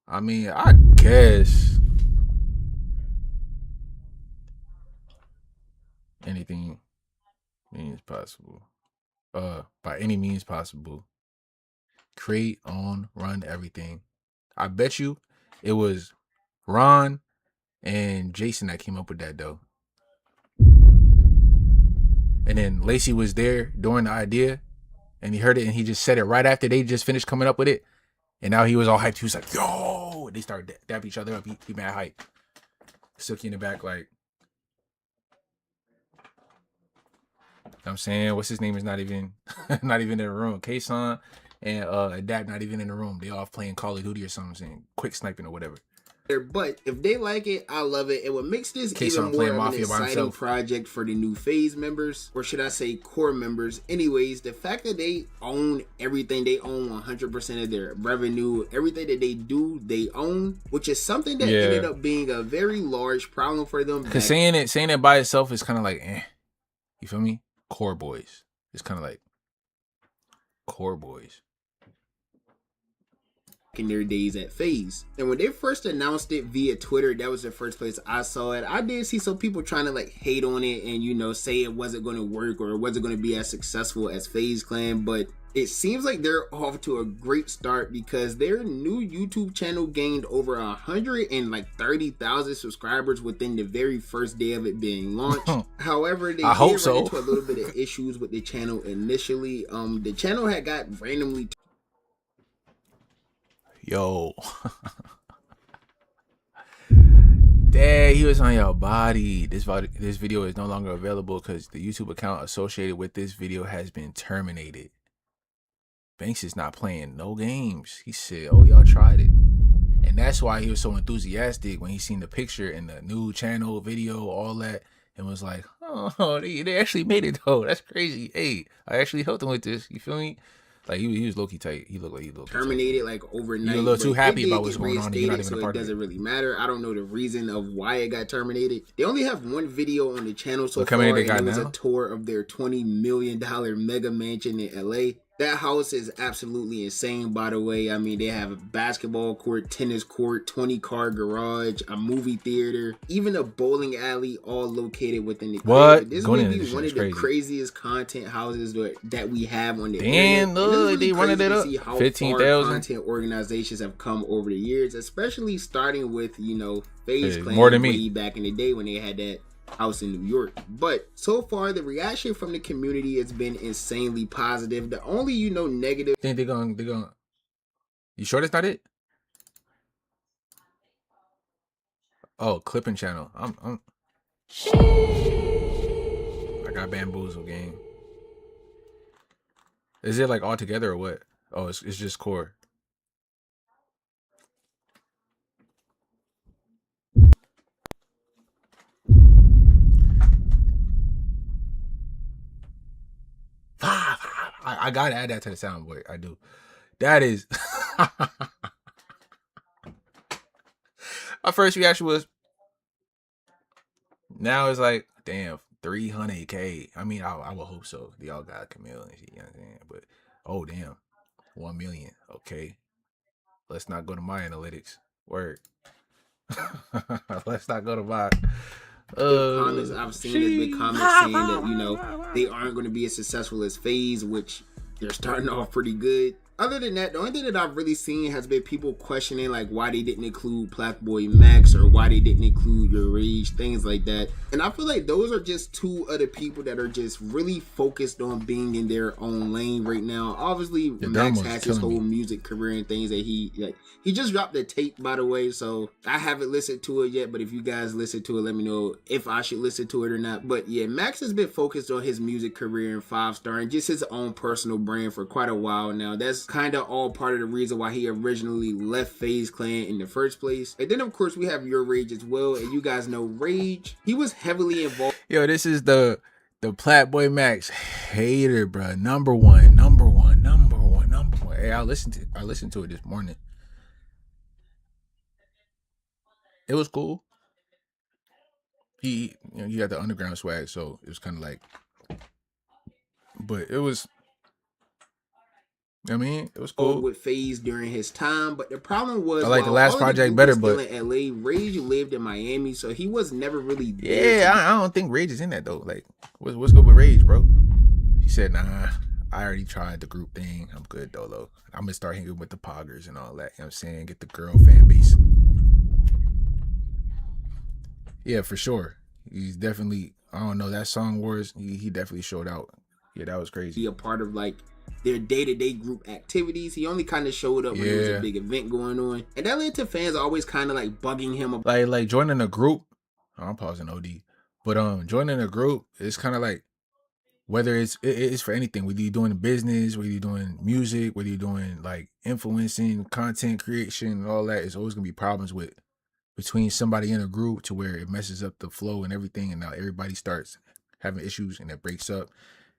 I mean, I guess. anything means possible. By any means possible. Create, own, run everything. I bet you it was Ron and Jason that came up with that though. And then Lacey was there during the idea and he heard it and he just said it right after they just finished coming up with it. And now he was all hyped. He was like, yo, they started dapping each other up. He mad hype. Silky in the back, like, I'm saying, what's his name is not even not even in the room. K-Son and Adapt not even in the room. They off playing Call of Duty or something, saying quick sniping or whatever. But if they like it, I love it. And what makes this K-Son even more playing of an Mafia by exciting himself. project for the new phase members, or should I say core members, anyways, the fact that they own everything, they own 100% of their revenue, everything that they do, they own, which is something that ended up being a very large problem for them. Because saying it by itself is kind of like, you feel me? Core boys. It's kind of like core boys. In their days at FaZe. And when they first announced it via Twitter, that was the first place I saw it. I did see some people trying to like hate on it and, you know, say it wasn't going to work or it wasn't going to be as successful as FaZe Clan, but it seems like they're off to a great start because their new YouTube channel gained over 130,000 subscribers within the very first day of it being launched. However, they did run into a little bit of issues with the channel initially. The channel had got randomly Yo. Dad, he was on your body. This video is no longer available because the YouTube account associated with this video has been terminated. Banks is not playing no games. He said, oh, y'all tried it. And that's why he was so enthusiastic when he seen the picture and the new channel, video, all that. And was like, oh, they actually made it though. That's crazy. Hey, I actually helped him with this. You feel me? Like he was low-key tight. He looked like he terminated like overnight. You're a little too happy about what's going on. You're not even so a part it doesn't really matter. I don't know the reason of why it got terminated. They only have one video on the channel so far, and it was a tour of their $20 million mega mansion in LA. That house is absolutely insane, by the way. I mean, they have a basketball court, tennis court, 20-car garage, a movie theater, even a bowling alley, all located within the crib. This may be one of the craziest content houses that we have on the internet. Look, they running it up. 15,000 content organizations have come over the years, especially starting with, you know, FaZe Clan more than me back in the day when they had that house in New York. But so far the reaction from the community has been insanely positive. The only, you know, negative think they're going you sure that's not it? Oh, clipping channel. I got bamboozled, game. Is it like all together or what? Oh, it's just core. I gotta add that to the soundboard. I do. That is my first reaction was, now it's like, damn, 300K. I mean, I would hope so. They all got Camille and shit, you know what I'm saying? But oh damn, 1 million. Okay, let's not go to my analytics. Word. Let's not go to my comments I've seen. There's been comments saying that, you know, they aren't going to be as successful as FaZe, which they're starting off pretty good. Other than that, the only thing that I've really seen has been people questioning like why they didn't include Blackboy Max or why they didn't include Hereeee, things like that. And I feel like those are just two other people that are just really focused on being in their own lane right now. Obviously, Max has his whole music career and things that he just dropped a tape, by the way, so I haven't listened to it yet, but if you guys listen to it, let me know if I should listen to it or not. But yeah, Max has been focused on his music career and 5-star and just his own personal brand for quite a while now. That's kind of all part of the reason why he originally left FaZe Clan in the first place. And then of course we have Your Rage as well, and you guys know Rage, he was heavily involved. Yo, this is the Blackboy Max hater, bro. Number one. Hey, I listened to it this morning. It was cool. He got the underground swag, so it was kind of like, but it was I mean, it was Cool. cool. With FaZe during his time, but the problem was I like the while last all of project group better, was still but in LA, Rage lived in Miami, so he was never really there. yeah, I don't think Rage is in that though. Like, what's good with Rage, bro? He said, nah, I already tried the group thing. I'm good though. I'm gonna start hanging with the poggers and all that. You know what I'm saying? Get the girl fan base. Yeah, for sure. He's definitely, I don't know, that Song Wars, he definitely showed out. Yeah, that was crazy. Be a part of like their day-to-day group activities. He only kind of showed up when there was a big event going on, and that led to fans always kind of like bugging him about like joining a group. I'm pausing OD, but joining a group is kind of like, whether it's for anything, whether you're doing business, whether you're doing music, whether you're doing like influencing, content creation, and all that, it's always gonna be problems with between somebody in a group to where it messes up the flow and everything, and now everybody starts having issues and it breaks up.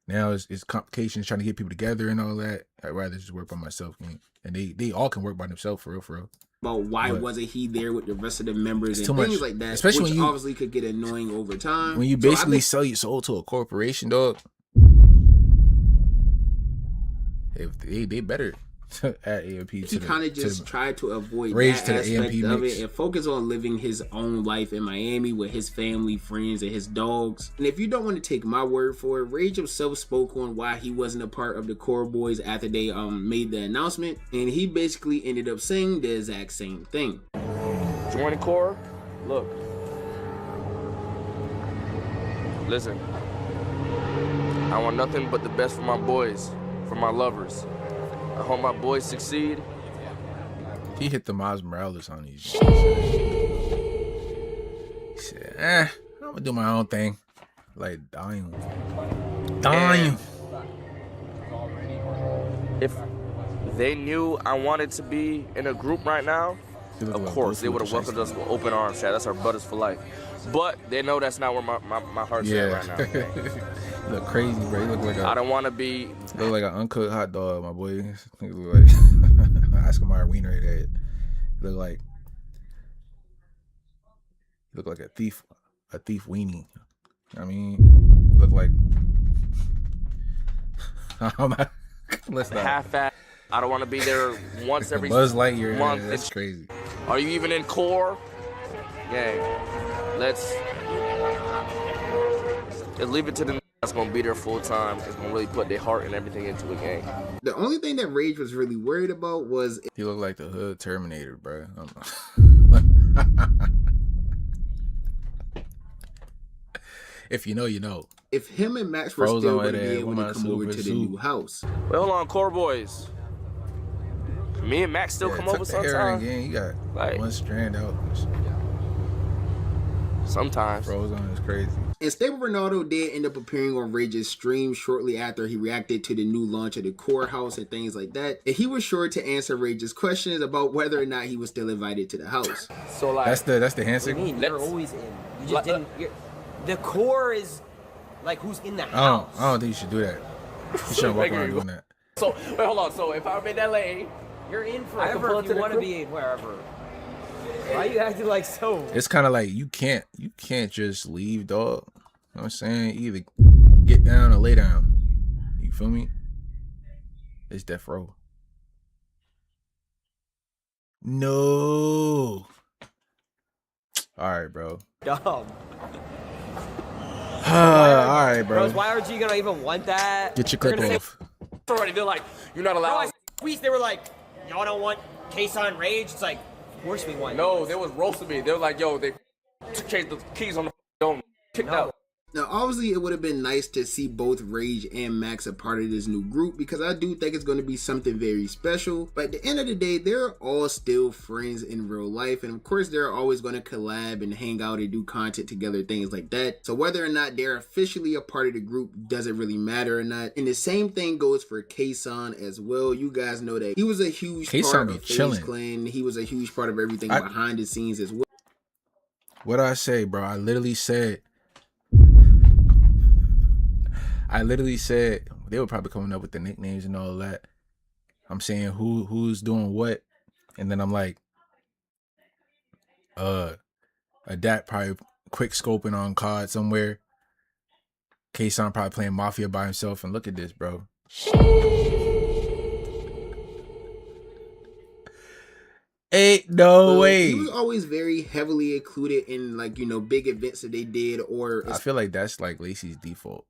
Now it's complications trying to get people together and all that. I'd rather just work by myself, and they all can work by themselves for real. why But wasn't he there with the rest of the members it's and too things much, like that, especially which when you obviously could get annoying over time. when you So I basically think sell your soul to a corporation, dog. If they better add AMP he to kind of the just tried to avoid Rage that to the aspect AMP of mix. it and focus on living his own life in Miami with his family, friends, and his dogs. And if you don't want to take my word for it, Rage himself spoke on why he wasn't a part of the Core Boys after they made the announcement, and he basically ended up saying the exact same thing. Join the Core? Look. Listen. I want nothing but the best for my boys, for my lovers. I hope my boys succeed. He hit the Miles Morales on these. He said, I'm gonna do my own thing. Like, dying. If they knew I wanted to be in a group right now, of course, they would have welcomed us with open arms, Chad. That's our brothers for life. But they know that's not where my heart's at right now. You look crazy, bro. You look like I don't want to be... Look like an uncooked hot dog, my boy. You look like Oscar Mayer wiener head. You look like a thief weenie. I mean, you look like let's not. half-assed. I don't want to be there once every Buzz Lightyear month. That's crazy. Are you even in Core? Gang, let's leave it to the that's gonna be there full time. It's gonna really put their heart and everything into a game. The only thing that Rage was really worried about was He looked like the hood Terminator, bro. If you know, you know. if him and Max were still going to be able to come over to the new house. Well, hold on, Core Boys. Me and Max still come over sometimes. Again, you got Like- one strand out. Sometimes. Frozone is crazy. And Stable Ronaldo did end up appearing on Rage's stream shortly after he reacted to the new launch of the Core House and things like that. And he was sure to answer Rage's questions about whether or not he was still invited to the house. So like, That's the hand What do you signal. mean? You're always in. You just didn't. The core is like who's in the I house. don't think you should do that. You shouldn't walk around doing that. so wait, hold on. So if I'm in LA, You're in I can pull forever up if to you the want to crew. be in wherever. Why are you acting like so? It's kind of like you can't just leave, dog. You know what I'm saying? Either get down or lay down. You feel me? It's death row. No. All right, bro. Dumb. All right, bro. Bros, why aren't you gonna even want that? Get your They're clip gonna say- off. already they're like, you're not Bro, I allowed. squeezed. They were like, y'all don't want Case on Rage. It's like, of course we want. No, they was roasting me. They were like, yo, they changed the keys on the phone, kicked No. out. Now, obviously, it would have been nice to see both Rage and Max a part of this new group because I do think it's going to be something very special. But at the end of the day, they're all still friends in real life. And of course, they're always going to collab and hang out and do content together, things like that. So whether or not they're officially a part of the group doesn't really matter or not. And the same thing goes for K-San as well. You guys know that he was a huge K-San part be of FaZe chilling. Clan. He was a huge part of everything behind the scenes as well. What I say, bro? I literally said they were probably coming up with the nicknames and all that. I'm saying who's doing what, and then I'm like, Adapt probably quick scoping on COD somewhere. K-San probably playing Mafia by himself, and look at this, bro. Ain't no way. He was always very heavily included in like, you know, big events that they did, or I feel like that's like Lacey's default.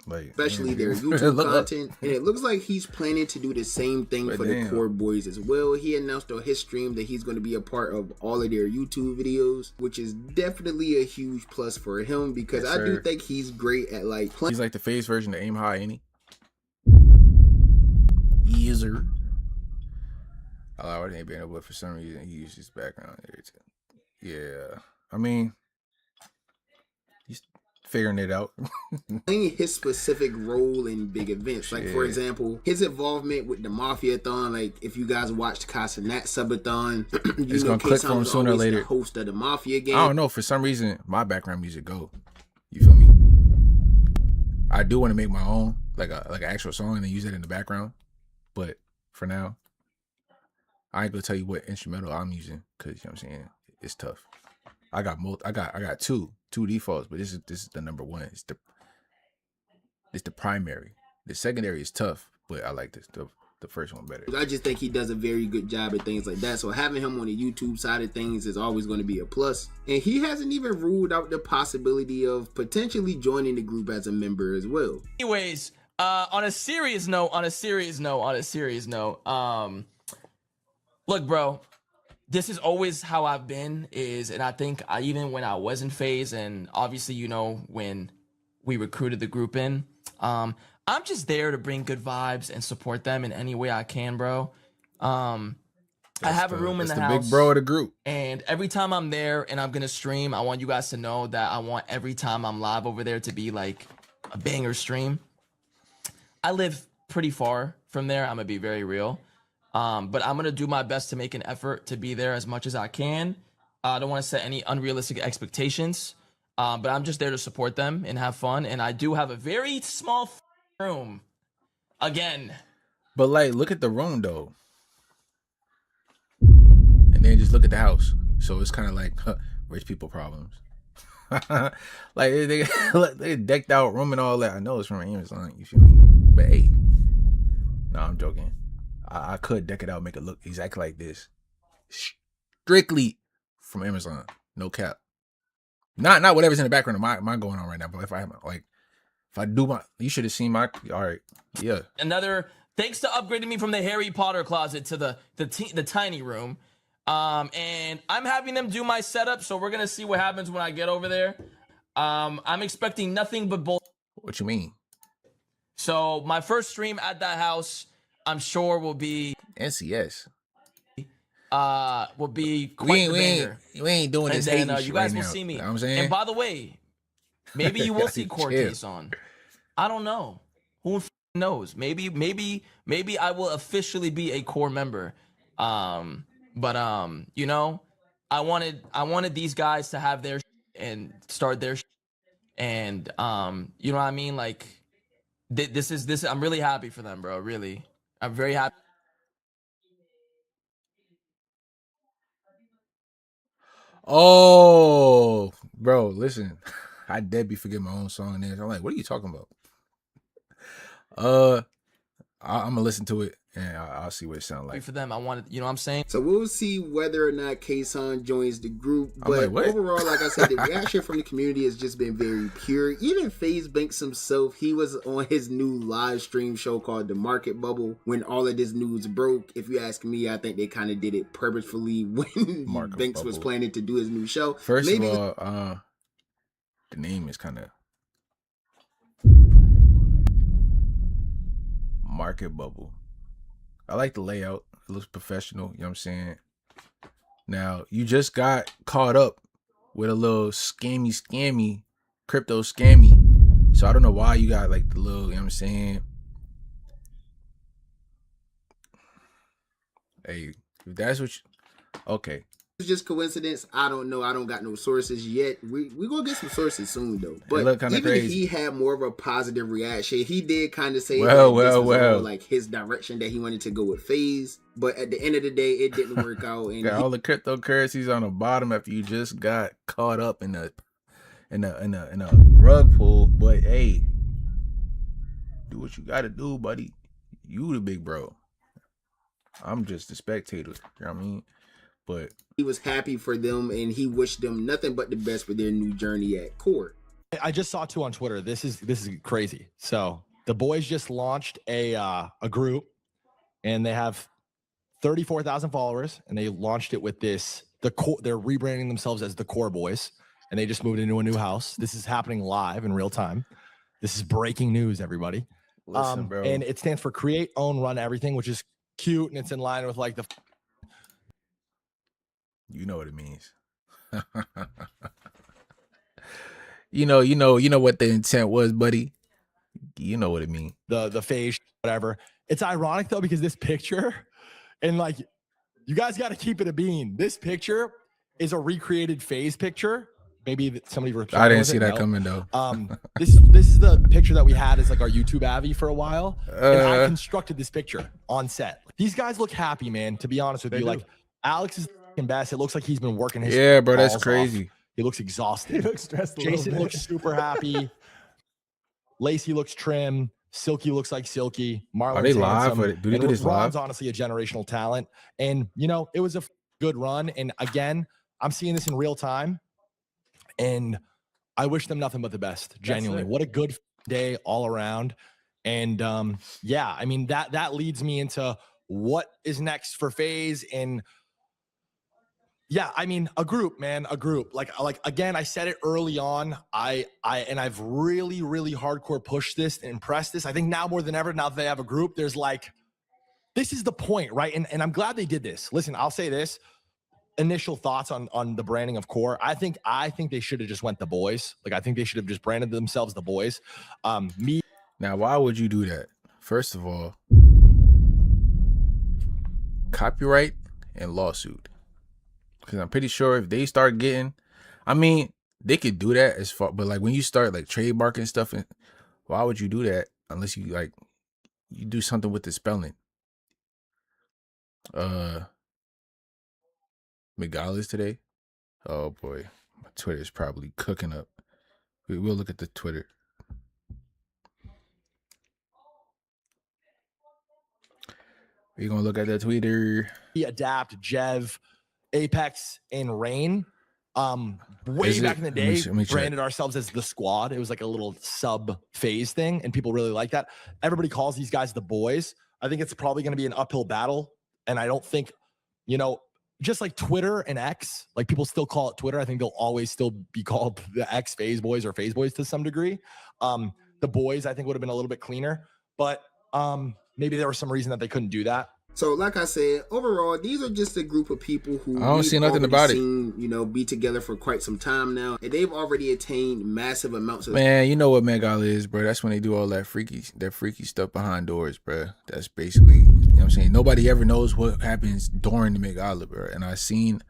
Like, especially their YouTube content. And it looks like he's planning to do the same thing for the Core Boys as well. He announced on his stream that he's going to be a part of all of their YouTube videos, which is definitely a huge plus for him, because I do think he's great at like playing. He's like the face version of Aim High, ain't he? User. I already ain't been able, but for some reason he used his background there too. Yeah, I mean, he's figuring it out. Playing his specific role in big events, like for example, his involvement with the Mafia-thon. Like if you guys watched Casanat Subathon, you know K-Son was sooner or later the host of the Mafia game. I don't know, for some reason my background music go. You feel me? I do want to make my own, like an actual song, and then use it in the background. But for now, I ain't gonna tell you what instrumental I'm using, because you know what I'm saying, it's tough. I got two defaults, but this is the number one. It's the primary. The secondary is tough, but I like the first one better. I just think he does a very good job at things like that. So having him on the YouTube side of things is always going to be a plus. And he hasn't even ruled out the possibility of potentially joining the group as a member as well. Anyways, on a serious note, look, bro, this is always how I've been, and I think even when I was in FaZe, and obviously, you know, when we recruited the group in, I'm just there to bring good vibes and support them in any way I can, bro. I have a room in the house. Big bro of the group. And every time I'm there and I'm going to stream, I want you guys to know that I want every time I'm live over there to be like a banger stream. I live pretty far from there. I'm going to be very real. But I'm going to do my best to make an effort to be there as much as I can. I don't want to set any unrealistic expectations, but I'm just there to support them and have fun. And I do have a very small room. Again. But like, look at the room though. And then just look at the house. So it's kind of like rich people problems. Like they decked out room and all that. I know it's from Amazon, you feel me? But hey, no, I'm joking. I could deck it out, make it look exactly like this. Strictly from Amazon. No cap. Not whatever's in the background of my going on right now, but if I do my, you should have seen my, all right, yeah. Thanks to upgrading me from the Harry Potter closet to the tiny room. And I'm having them do my setup, so we're gonna see what happens when I get over there. I'm expecting nothing but bull. What you mean? So my first stream at that house, I'm sure will be NCS. Will be quite the banger. We ain't doing this. And then you guys will see me. You know what I'm saying? And by the way, maybe you will see Cortez on. I don't know. Who knows? Maybe I will officially be a core member. But you know, I wanted these guys to have their and start their and you know what I mean? Like this I'm really happy for them, bro. Really. I'm very happy. Oh, bro, listen. I dead be forgetting my own song in there. I'm like, what are you talking about? I'm gonna listen to it and I'll see what it sounds like. For them, I wanted, you know what I'm saying? So we'll see whether or not K-Son joins the group. But overall, like I said, the reaction from the community has just been very pure. Even FaZe Banks himself, he was on his new live stream show called The Market Bubble when all of this news broke. If you ask me, I think they kind of did it purposefully when Banks was planning to do his new show. First of all, the name is kind of Market Bubble. I like the layout. It looks professional. You know what I'm saying? Now, you just got caught up with a little scammy, crypto scammy. So I don't know why you got like the little, you know what I'm saying? Hey, if that's what you, okay. It's just coincidence. I don't know. I don't got no sources yet. We gonna get some sources soon though. But even crazy. If he had more of a positive reaction, he did kind of say this was like his direction that he wanted to go with FaZe. But at the end of the day, it didn't work out. And got all the cryptocurrencies on the bottom after you just got caught up in a rug pull. But hey, do what you gotta do, buddy. You the big bro. I'm just a spectator. You know what I mean? But he was happy for them and he wished them nothing but the best for their new journey at court. I just saw too on Twitter. This is crazy. So the boys just launched a group, and they have 34,000 followers, and they launched it with this. They're rebranding themselves as the Core Boys, and they just moved into a new house. This is happening live in real time. This is breaking news, everybody. listen, bro. And it stands for Create, Own, Run Everything, which is cute, and it's in line with like the. You know what it means. you know what the intent was, buddy. You know what it means. The phase, whatever. It's ironic though, because this picture, and like, you guys got to keep it a bean. This picture is a recreated phase picture. Maybe somebody. I didn't see that coming though. This is the picture that we had as like our YouTube Avi for a while, and I constructed this picture on set. These guys look happy, man. To be honest with you, like Alex is the best. It looks like he's been working his bro. That's crazy. Off. He looks exhausted. He looks stressed. Jason looks super happy. Lacey looks trim. Silky looks like Silky. Marlon's Are they live? handsome. Do they do this Ron's live? honestly a generational talent. And, you know, it was a good run. And again, I'm seeing this in real time. And I wish them nothing but the best. Genuinely. What a good day all around. And yeah, I mean, that leads me into what is next for FaZe. And yeah, I mean, a group, man, a group. Like again, I said it early on. I've really, really hardcore pushed this and impressed this. I think now more than ever, now that they have a group, there's like, this is the point, right? And I'm glad they did this. Listen, I'll say this. Initial thoughts on the branding of Core. I think they should have just went the boys. Like, I think they should have just branded themselves the boys. Now, why would you do that? First of all, copyright and lawsuit. Because I'm pretty sure if they start getting, I mean, they could do that as far, but like when you start like trademarking stuff, and why would you do that unless you like you do something with the spelling? Megala's today. Oh boy, my Twitter's probably cooking up. We'll look at the Twitter. We're gonna look at the Twitter. Adapt, Jev, Apex, and Rain. Way back in the day, branded ourselves as the squad. It was like a little sub phase thing, and people really like that. Everybody calls these guys the boys. I think it's probably going to be an uphill battle, and I don't think, you know, just like Twitter and X, like people still call it Twitter. I think they'll always still be called the X Phase Boys or Phase Boys to some degree. The boys, I think, would have been a little bit cleaner, but maybe there was some reason that they couldn't do that. So, like I said, overall, these are just a group of people who I don't see nothing about seen, you know, be together for quite some time now, and they've already attained massive amounts of. Man, you know what Megala is, bro. That's when they do all that freaky stuff behind doors, bro. That's basically, you know what I'm saying. Nobody ever knows what happens during the Megala, bro. And I seen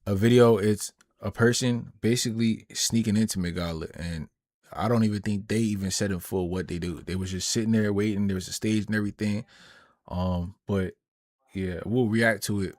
a video. It's a person basically sneaking into Megala, and I don't even think they even said in full what they do. They was just sitting there waiting. There was a stage and everything. But yeah, we'll react to it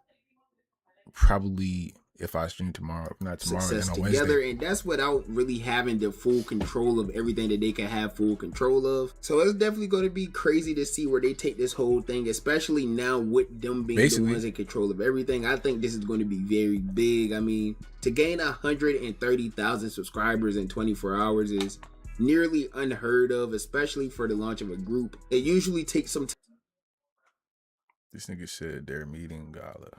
probably if I stream tomorrow. If not tomorrow, success then on together, Wednesday. and that's without really having the full control of everything that they can have full control of. So it's definitely going to be crazy to see where they take this whole thing, especially now with them being the ones in control of everything. I think this is going to be very big. I mean, to gain 130,000 subscribers in 24 hours is nearly unheard of, especially for the launch of a group. It usually takes some time. This nigga said they're meeting Gala.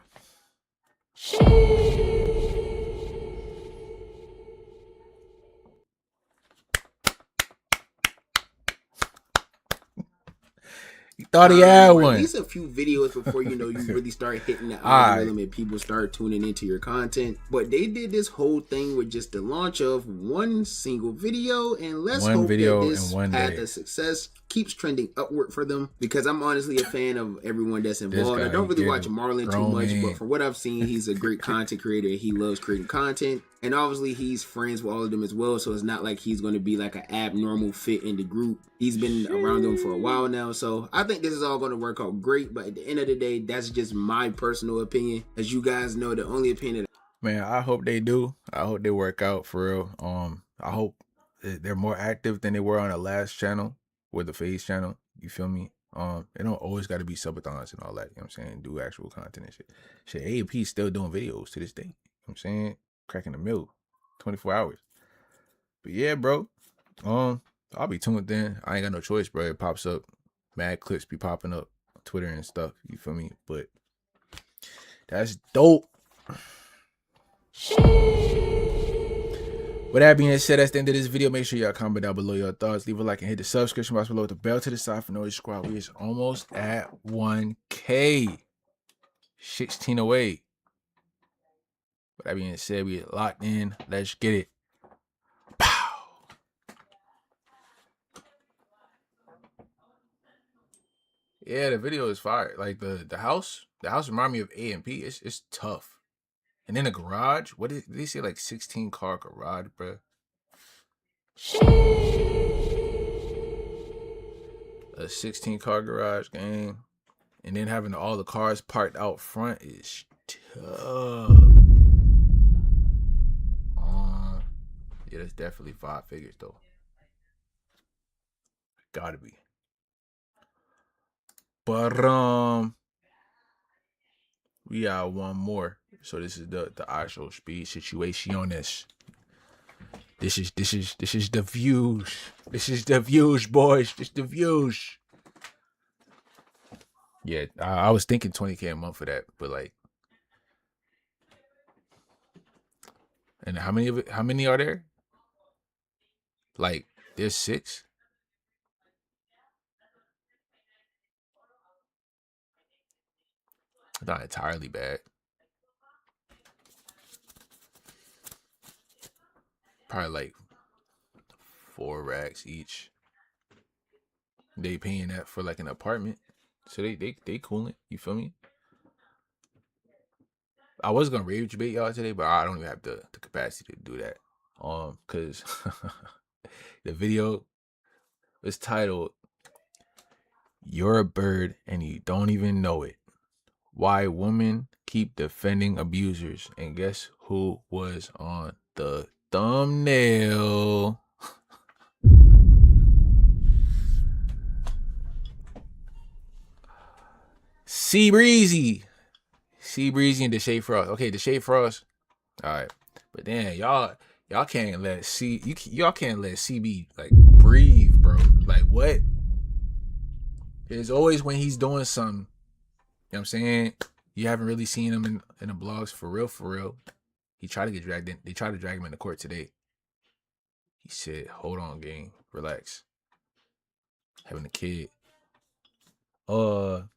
He thought he had one. At least a few videos before you really start hitting the algorithm and people start tuning into your content. But they did this whole thing with just the launch of one single video, and let's hope that this path of success keeps trending upward for them, because I'm honestly a fan of everyone that's involved. I don't really watch Marlon too much, but for what I've seen, he's a great content creator. He loves creating content, and obviously he's friends with all of them as well, so it's not like he's going to be like an abnormal fit in the group. He's been around them for a while now, so I think this is all going to work out great. But at the end of the day, that's just my personal opinion. As you guys know, the only opinion man, I hope they do. I hope they work out for real. I hope they're more active than they were on the last channel, or the FaZe channel. You feel me? It don't always got to be subathons and all that. You know what I'm saying? Do actual content and shit. Shit, AAP still doing videos to this day. You know what I'm saying? Cracking the mill, 24 hours. But yeah, bro. I'll be tuned in. I ain't got no choice, bro. It pops up. Mad clips be popping up on Twitter and stuff. You feel me? But that's dope. With that being said, that's the end of this video. Make sure y'all comment down below your thoughts. Leave a like and hit the subscription box below with the bell to the side for Noise Squad. We is almost at 1K. 16 away. With that being said, we locked in. Let's get it. Pow. Yeah, the video is fire. Like the house remind me of A&P. It's tough. And then the garage. What did they say? Like 16 car garage, bro. A 16 car garage game. And then having all the cars parked out front is tough. Yeah, that's definitely 5 figures though. Gotta be. But we got one more. So this is the actual speed situation. This is the views. This is the views, boys. This is the views. Yeah, I was thinking 20K a month for that, but like, and how many are there? Like, there's 6. Not entirely bad. Probably like 4 racks each. They paying that for like an apartment. So they cooling. You feel me? I was gonna rage debate y'all today, but I don't even have the capacity to do that. Cause the video is titled "You're a Bird and You Don't Even Know It. Why Women Keep Defending Abusers." And guess who was on the thumbnail? C Breezy and Deshae Frost. Okay, Deshae Frost. All right, but then y'all can't let y'all can't let CB like breathe, bro. Like what? There's always when he's doing something. You know what I'm saying? You haven't really seen him in the blogs for real. He tried to get dragged in. They tried to drag him into court today. He said, "Hold on, gang, relax. Having a kid." But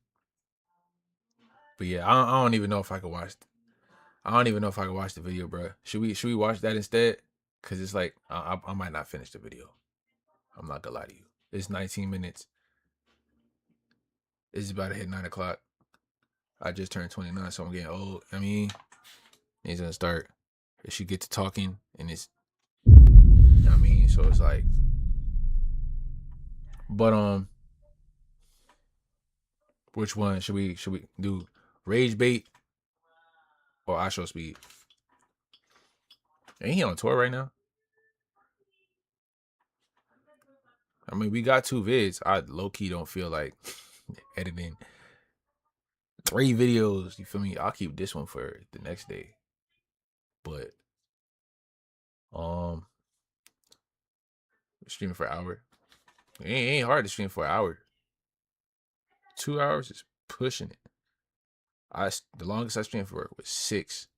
yeah, I don't even know if I could watch. I don't even know if I could watch the video, bro. Should we watch that instead? Cause it's like I might not finish the video. I'm not gonna lie to you. It's 19 minutes. It's about to hit 9 o'clock. I just turned 29, so I'm getting old. I mean, he's gonna start. If she get to talking, and it's, you know what I mean. So it's like, but which one should we do? Rage bait or I show speed? Ain't he on tour right now? I mean, we got 2 vids. I low-key don't feel like editing 3 videos. You feel me? I'll keep this one for the next day. But streaming for an hour. It ain't hard to stream for an hour. 2 hours is pushing it. The longest I streamed for was 6.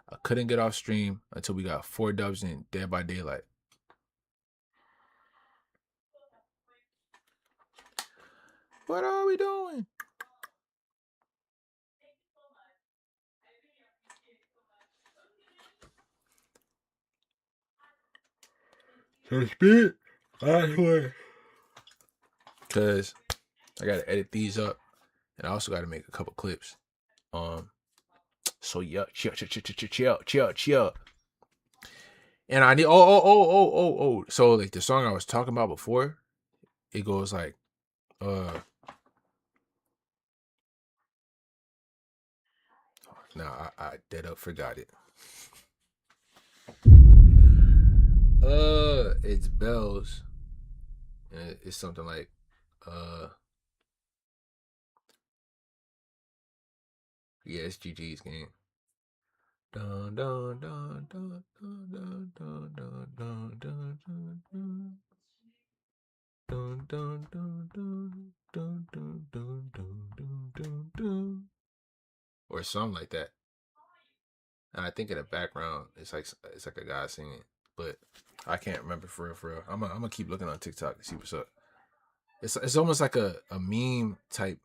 I couldn't get off stream until we got 4 dubs in Dead by Daylight. What are we doing? So speed, cause I gotta edit these up, and I also gotta make a couple clips. So yeah, chill. And I need So like the song I was talking about before, it goes like, nah, I dead up forgot it. It's bells. And it's something like, Yeah, it's GG's game. Dun, dun, dun, dun, dun, dun, dun, dun, dun, dun, dun. Dun, dun, dun, dun, dun, dun, dun, dun, dun, dun, dun. Or something like that. And I think in the background it's like a guy singing, but I can't remember for real. For real, I'm gonna keep looking on TikTok to see what's up. It's almost like a meme type.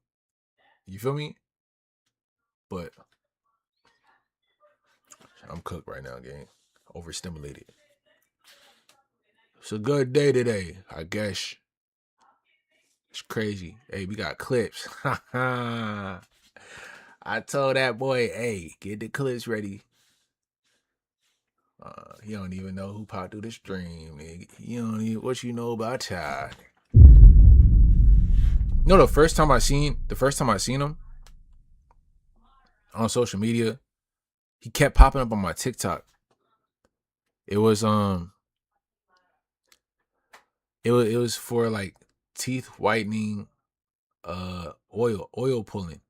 You feel me? But I'm cooked right now, gang. Overstimulated. It's a good day today, I guess. It's crazy. Hey, we got clips. I told that boy, hey, get the clips ready. He don't even know who popped through the stream. He don't even what you know about Ty. No, the first time I seen him on social media, he kept popping up on my TikTok. It was it was for like teeth whitening, oil pulling.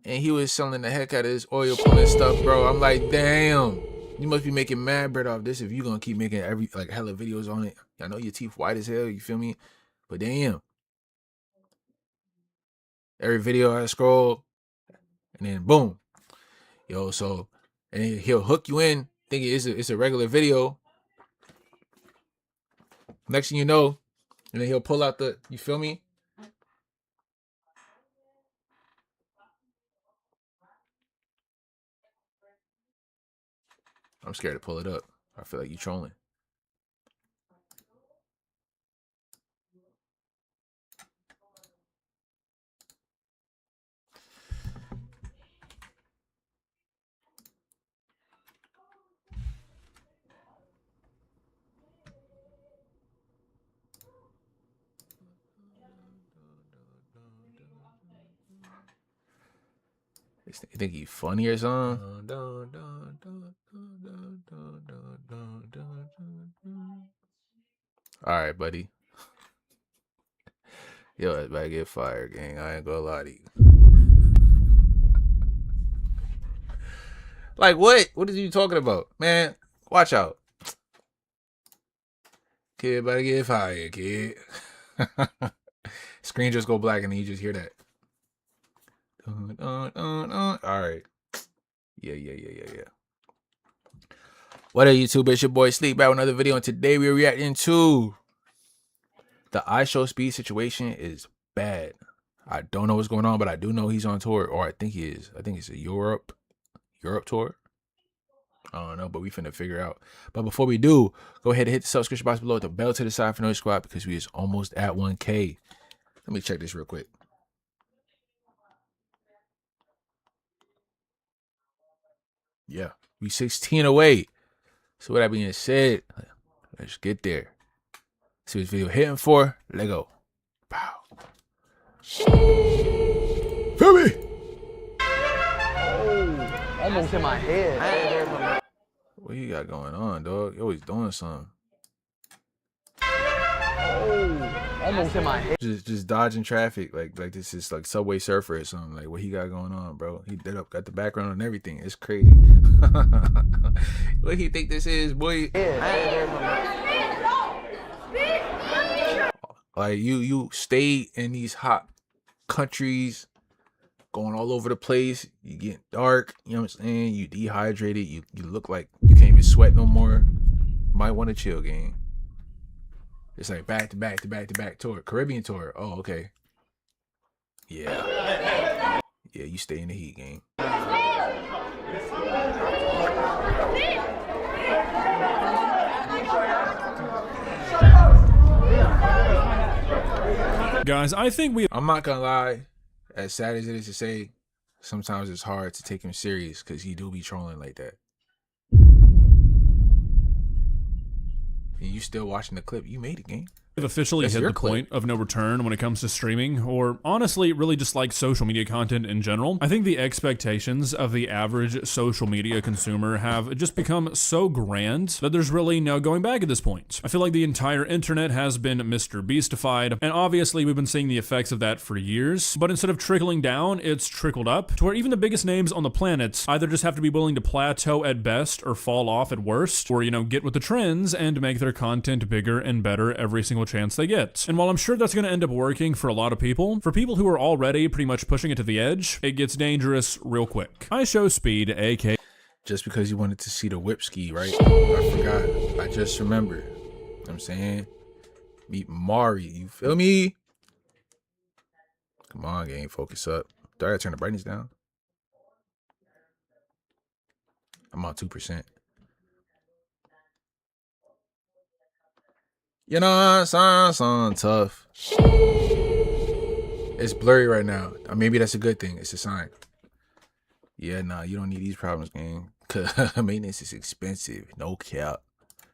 And he was selling the heck out of this oil pulling stuff, bro. I'm like, damn, you must be making mad bread off this if you gonna keep making hella videos on it. I know your teeth white as hell, you feel me? But damn. Every video I scroll, and then boom. Yo, so and he'll hook you in, thinking it's a regular video. Next thing you know, and then he'll pull out you feel me? I'm scared to pull it up. I feel like you trolling. You think he funny or something? All right, buddy. Yo, it's about to get fired, gang. I ain't gonna lie to you. Like what? What are you talking about, man? Watch out, kid. About to get fired, kid. Screen just go black and then you just hear that. All right. Yeah. What up, YouTube? It's your boy Sleep back with another video, and today we're reacting to the iShow Speed situation is bad. I don't know what's going on, but I do know he's on tour, or I think he is. I think it's a Europe tour. I don't know, but we finna figure out. But before we do, go ahead and hit the subscription box below with the bell to the side for noise squad because we is almost at 1K. Let me check this real quick. Yeah, we 16 away. So with that being said, let's get there. See what this video hitting for. Let go. Pow. Feel me? Oh, almost in my head. What you got going on, dog? You always doing something. Oh, almost in my head. Just dodging traffic like this is like Subway Surfer or something. Like what he got going on, bro? He did up, got the background and everything. It's crazy. What he think this is, boy? Like you stay in these hot countries, going all over the place. You get dark. You know what I'm saying? You dehydrated. You look like you can't even sweat no more. Might want to chill, gang. It's like back to back tour. Caribbean tour. Oh, okay. Yeah. Yeah, you stay in the heat, gang. Guys, I think I'm not gonna lie. As sad as it is to say, sometimes it's hard to take him serious because he do be trolling like that. And you still watching the clip. You made it, gang. We've officially That's hit your the clip. point of no return when it comes to streaming, or honestly, really just like social media content in general. I think the expectations of the average social media consumer have just become so grand that there's really no going back at this point. I feel like the entire internet has been Mr. Beastified, and obviously we've been seeing the effects of that for years, but instead of trickling down, it's trickled up to where even the biggest names on the planet either just have to be willing to plateau at best or fall off at worst, or, you know, get with the trends and make their content bigger and better every single chance they get. And while I'm sure that's going to end up working for a lot of people, for people who are already pretty much pushing it to the edge, it gets dangerous real quick. I show speed, aka Just because you wanted to see the whip ski, right? I forgot. I just remembered. You know what I'm saying? Meet Mari. You feel me? Come on, game. Focus up. Do I gotta turn the brightness down? I'm on 2%. You know, son, tough. It's blurry right now. Or maybe that's a good thing. It's a sign. Yeah, nah, you don't need these problems, gang. Cause maintenance is expensive. No cap.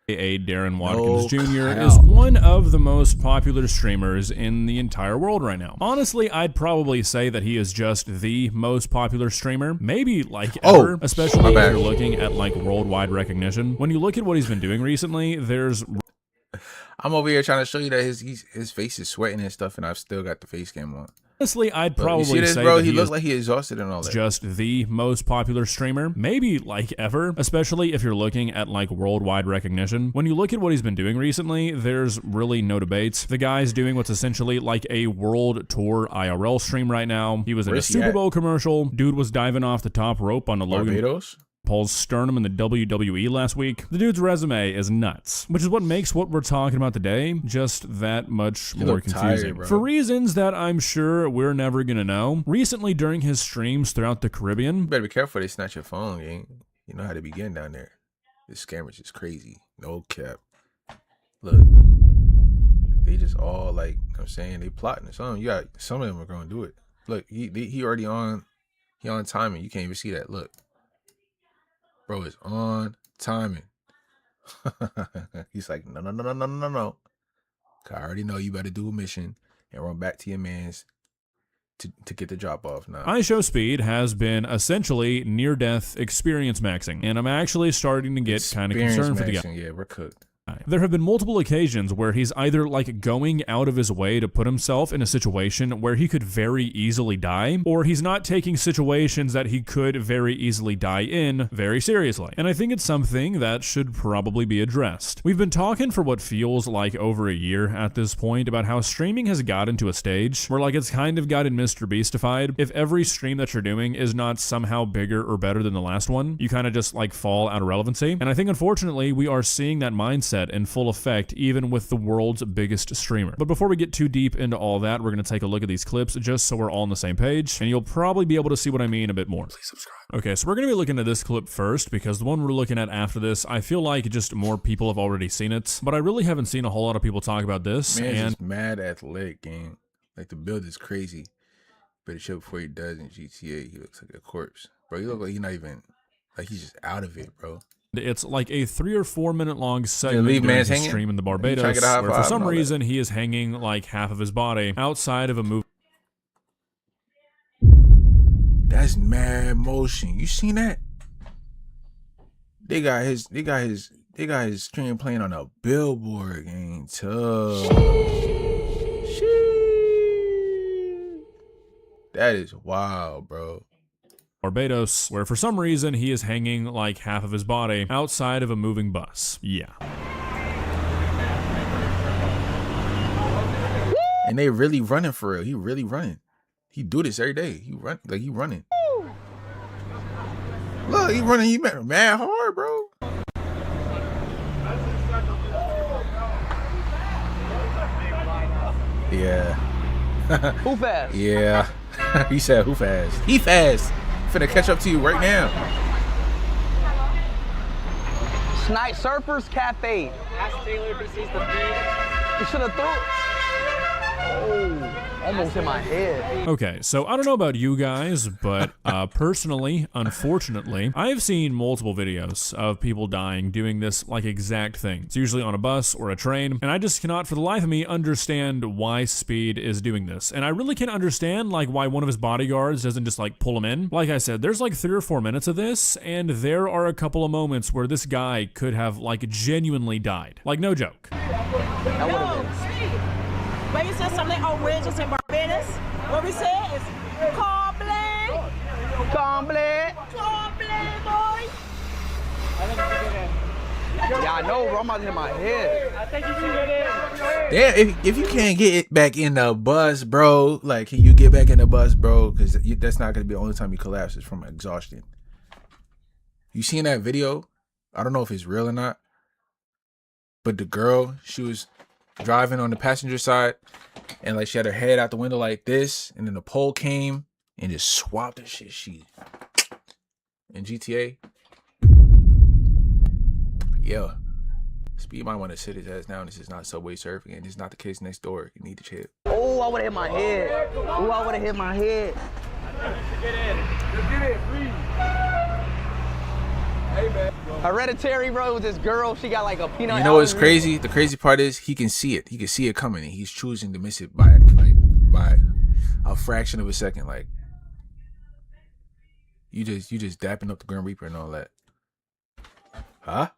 Darren Watkins No Jr. cap. is one of the most popular streamers in the entire world right now. Honestly, I'd probably say that he is just the most popular streamer, maybe like ever, especially if you're looking at like worldwide recognition. When you look at what he's been doing recently, there's I'm over here trying to show you that his face is sweating and stuff, and I've still got the face cam on. honestly, I'd But probably you see this, say bro? that He he looks is like he exhausted and all that. just the most popular streamer, maybe like ever, especially if you're looking at like worldwide recognition. When you look at what he's been doing recently, there's really no debates. The guy's doing what's essentially like a world tour IRL stream right now. He was in a Where's he Super at? Bowl commercial. Dude was diving off the top rope on a Logan Barbados? Paul's sternum in the WWE last week. The dude's resume is nuts, which is what makes what we're talking about today just that much more look confusing. tired, bro. For reasons that I'm sure we're never gonna know, recently during his streams throughout the Caribbean, You better be careful they snatch your phone, gang. You know how to begin down there. This scammers is crazy. No cap. Look. They just all like, you know what I'm saying, they plotting or something. You got some of them are gonna do it. Look, he already on timing. You can't even see that. Look. Bro is on timing. He's like, no. I already know you better do a mission and run back to your mans to get the drop off now. iShowSpeed has been essentially near-death experience maxing, and I'm actually starting to get kind of concerned for the guy. Yeah, we're cooked. There have been multiple occasions where he's either like going out of his way to put himself in a situation where he could very easily die, or he's not taking situations that he could very easily die in very seriously. And I think it's something that should probably be addressed. We've been talking for what feels like over a year at this point about how streaming has gotten to a stage where like it's kind of gotten Mr. Beastified. If every stream that you're doing is not somehow bigger or better than the last one, you kind of just like fall out of relevancy. And I think unfortunately we are seeing that mindset in full effect even with the world's biggest streamer. But before we get too deep into all that, we're going to take a look at these clips just so we're all on the same page, and you'll probably be able to see what I mean a bit more. Please subscribe. Okay, so we're going to be looking at this clip first because the one we're looking at after this, I feel like just more people have already seen it, but I really haven't seen a whole lot of people talk about this. Man's and just mad athletic, gang. Like the build is crazy. But show before he does in GTA, he looks like a corpse. Bro, he look like he's not even, like he's just out of it, bro. it's like a 3 or 4 minute long segment leave during man's his hanging? stream in the Try to Barbados get a high where for five some and all that. reason he is hanging like half of his body outside of a movie. That's mad motion. You seen that? They got his stream playing on a billboard, gang. Tough. That is wild, bro. Barbados, where for some reason he is hanging like half of his body outside of a moving bus. Yeah. And they really running for real. He really running. He do this every day. He running. Look, he running. He mad hard, bro. Yeah. Who fast? Yeah. He said, who fast? He fast. Finna catch up to you right now. Surfers Cafe. Ask Taylor if he sees the feed. You should have thrown. Almost in my head. Okay, so I don't know about you guys, but personally, unfortunately, I've seen multiple videos of people dying doing this like exact thing. It's usually on a bus or a train, and I just cannot for the life of me understand why Speed is doing this. And I really can't understand like why one of his bodyguards doesn't just like pull him in. Like I said, there's like 3 or 4 minutes of this, and there are a couple of moments where this guy could have like genuinely died. Like no joke. That would have been. Maybe you said something outrageous in Barbados. What we say is Comblé. Comblé. Comblé, boy. Yeah, I know, bro. I'm about to hit my head. I think you can get it. Damn, if you can't get it back in the bus, bro, like, can you get back in the bus, bro? Because that's not going to be the only time you collapse is from exhaustion. You seen that video? I don't know if it's real or not. But the girl, she was driving on the passenger side, and like she had her head out the window like this, and then the pole came and just swapped the shit. She in GTA, yeah. Speed might want to sit his ass down. This is not Subway Surfing, and this is not the case next door. You need to chill. Oh, I would have hit my head. Oh, I would have hit my head. Get in. Just get in, please. Hey, man. Hereditary, bro, with this girl, she got like a peanut. You know what's crazy? The crazy part is he can see it. He can see it coming, and he's choosing to miss it by a fraction of a second. Like you just dapping up the Grim Reaper and all that. Huh?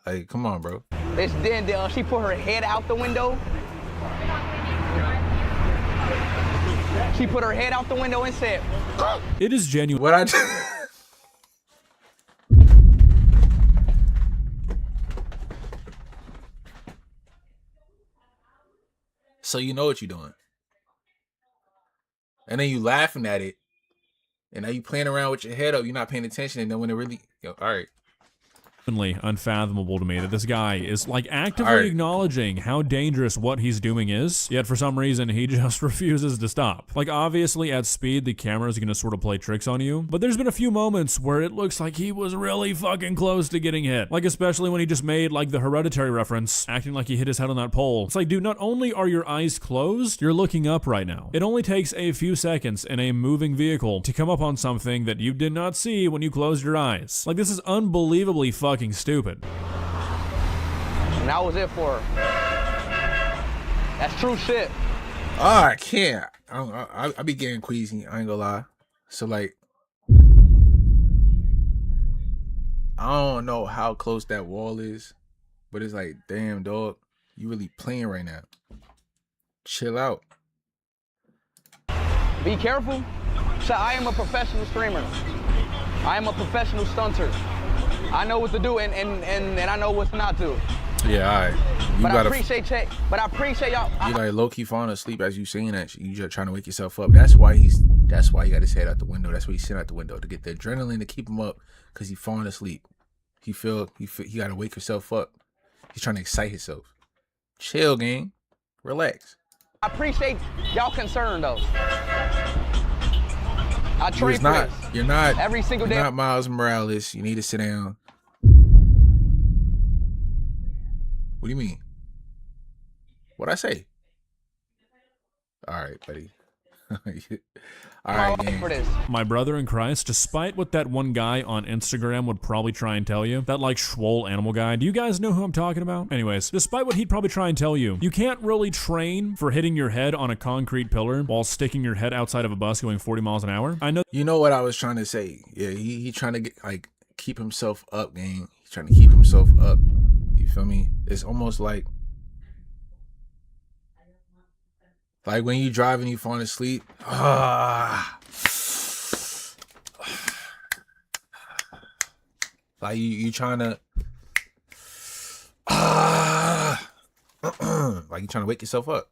Like, come on, bro. This then she put her head out the window. She put her head out the window and said, It is genuine. What I So you know what you're doing. And then you laughing at it. And now you playing around with your head up. You're not paying attention. And then when it really... all right. Unfathomable to me that this guy is like actively acknowledging how dangerous what he's doing is, yet for some reason he just refuses to stop. Like obviously at Speed the camera is going to sort of play tricks on you, but there's been a few moments where it looks like he was really fucking close to getting hit. Like especially when he just made like the Hereditary reference, acting like he hit his head on that pole. It's like, dude, not only are your eyes closed, you're looking up right now. It only takes a few seconds in a moving vehicle to come up on something that you did not see when you closed your eyes. Like this is unbelievably fucking stupid. and that was it for her. That's true shit. Oh, I can't. I be getting queasy. I ain't gonna lie. So like, I don't know how close that wall is, but it's like, damn, dog, you really playing right now. Chill out. Be careful. So I am a professional streamer. I am a professional stunter. I know what to do and I know what not to. Yeah, all right. But I appreciate y'all. You like low key falling asleep as you saying that. You just trying to wake yourself up. That's why you got his head out the window. That's why he's sitting out the window to get the adrenaline to keep him up, because he's falling asleep. He got to wake himself up. He's trying to excite himself. Chill, gang. Relax. I appreciate y'all concern though. I train for this. You're not every single day. You're not Miles Morales. You need to sit down. What do you mean? What'd I say? All right, buddy. All right, gang. My brother in Christ, despite what that one guy on Instagram would probably try and tell you, that like Schwoll animal guy, do you guys know who I'm talking about? Anyways, despite what he'd probably try and tell you, you can't really train for hitting your head on a concrete pillar while sticking your head outside of a bus going 40 miles an hour. I know. You know what I was trying to say? Yeah, he trying to get like keep himself up, gang. He's trying to keep himself up. You feel me? It's almost like when you drive and you fall asleep. Like you trying to like you trying to wake yourself up.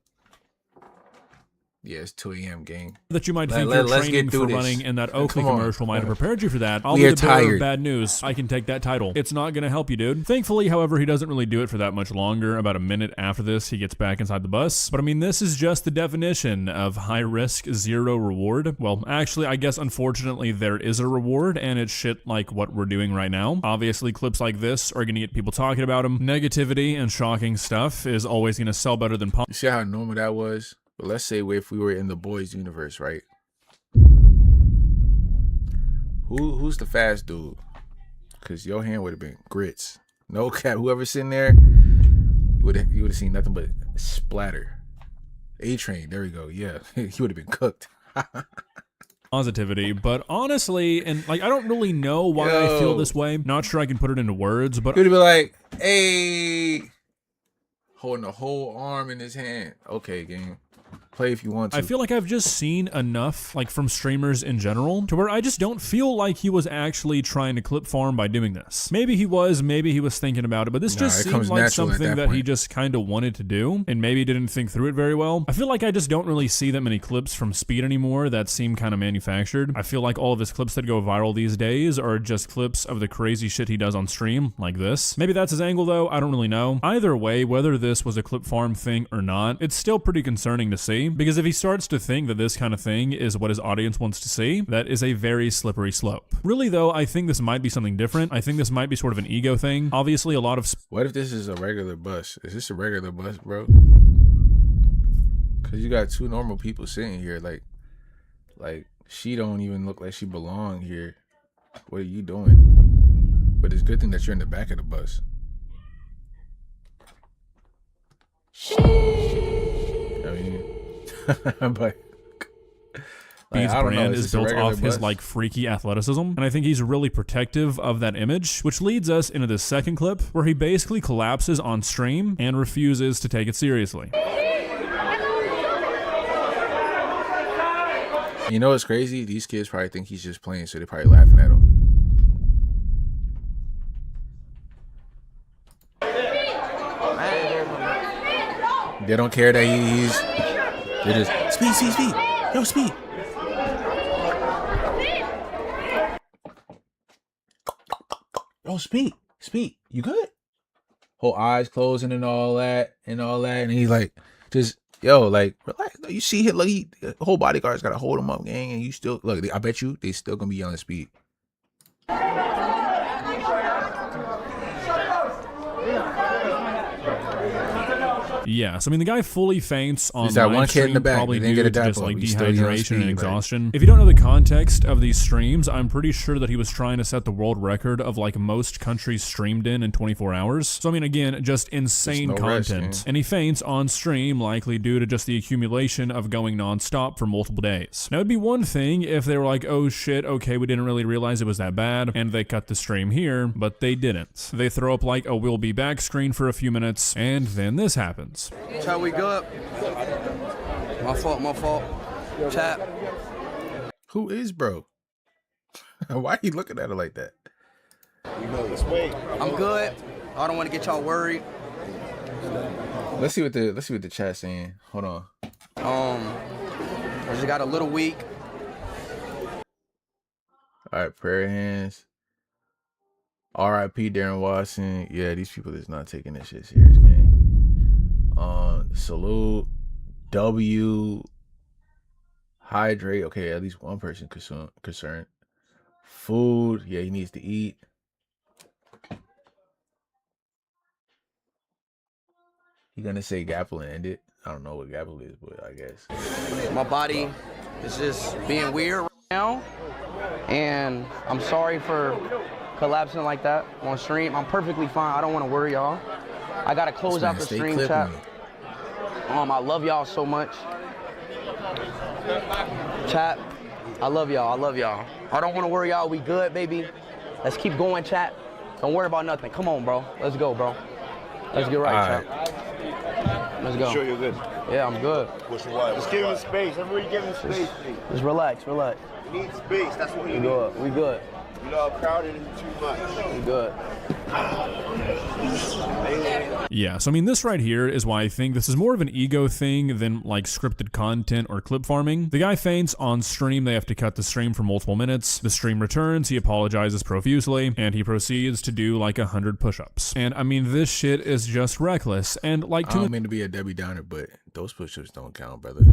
Yeah, it's 2 a.m. gang. That you might think your training for running in that Oakley commercial might have prepared you for that. I'll be the bearer of bad news. I can take that title. It's not going to help you, dude. Thankfully, however, he doesn't really do it for that much longer. About a minute after this, he gets back inside the bus. But I mean, this is just the definition of high risk, zero reward. Well, actually, I guess unfortunately there is a reward, and it's shit like what we're doing right now. Obviously, clips like this are going to get people talking about him. Negativity and shocking stuff is always going to sell better than You see how normal that was? But let's say if we were in the boys' universe, right? Who's the fast dude? Because your hand would have been grits. No cap. Whoever's sitting there, you would have seen nothing but splatter. A-Train. There we go. Yeah, he would have been cooked. Positivity, but honestly, and like I don't really know why I feel this way. Not sure I can put it into words, but he would be like, "Hey," holding the whole arm in his hand. Okay, gang. Play if you want to. I feel like I've just seen enough, like from streamers in general, to where I just don't feel like he was actually trying to clip farm by doing this. Maybe he was thinking about it, but this just seems like something that he just kind of wanted to do, and maybe didn't think through it very well. I feel like I just don't really see that many clips from Speed anymore that seem kind of manufactured. I feel like all of his clips that go viral these days are just clips of the crazy shit he does on stream, like this. Maybe that's his angle though, I don't really know. Either way, whether this was a clip farm thing or not, it's still pretty concerning to see. Because if he starts to think that this kind of thing is what his audience wants to see, that is a very slippery slope. Really though, I think this might be something different. I think this might be sort of an ego thing. Obviously a lot of... What if this is a regular bus? Is this a regular bus, bro? Because you got two normal people sitting here. Like she don't even look like she belong here. What are you doing? But it's a good thing that you're in the back of the bus. I mean... but Speed's brand is built off his like freaky athleticism, and I think he's really protective of that image, which leads us into this second clip where he basically collapses on stream and refuses to take it seriously. You know what's crazy? These kids probably think he's just playing, so they're probably laughing at him. They don't care that he's... They just, speed. Yo, speed. Yo, speed. You good? Whole eyes closing and all that. And he's like, just, yo, like, relax. You see him, look, the whole bodyguard's got to hold him up, gang. And you still, look, I bet you they still going to be yelling speed. Yes, I mean the guy fully faints on that one kid in the back. Probably due to just like dehydration and exhaustion. If you don't know the context of these streams, I'm pretty sure that he was trying to set the world record of like most countries streamed in 24 hours. So I mean, again, just insane content. And he faints on stream, likely due to just the accumulation of going nonstop for multiple days. Now it'd be one thing if they were like, oh shit, okay, we didn't really realize it was that bad, and they cut the stream here, but they didn't. They throw up like a "we'll be back" screen for a few minutes, and then this happens. That's how we good. My fault. Chat. Who is bro? Why are you looking at her like that? I'm good. I don't want to get y'all worried. Let's see what the chat's saying. Hold on. I just got a little weak. All right, prayer hands. R.I.P. Darren Watson. Yeah, these people is not taking this shit serious, man. Salute. W. Hydrate. Okay, at least one person concerned. Food. Yeah, he needs to eat. You gonna say Gapple and end it? I don't know what Gapple is, but I guess. My body is just being weird right now. And I'm sorry for collapsing like that on stream. I'm perfectly fine. I don't want to worry y'all. I gotta close out the stream chat. I love y'all so much. Chat, I love y'all. I don't want to worry y'all. We good, baby. Let's keep going, chat. Don't worry about nothing. Come on, bro. Let's go, bro. Let's get right, chat. Let's go. You sure you're good? Yeah, I'm good. What's your wife? Just give him space. Everybody give him space, please. Just relax. You need space. That's what you need. We good. You know, crowded is too much. We good. Yeah, so I mean, this right here is why I think this is more of an ego thing than like scripted content or clip farming. The guy faints on stream, they have to cut the stream for multiple minutes. The stream returns, he apologizes profusely, and he proceeds to do like 100 push-ups. And I mean, this shit is just reckless. And like, I don't mean to be a Debbie Downer, but those push-ups don't count, brother.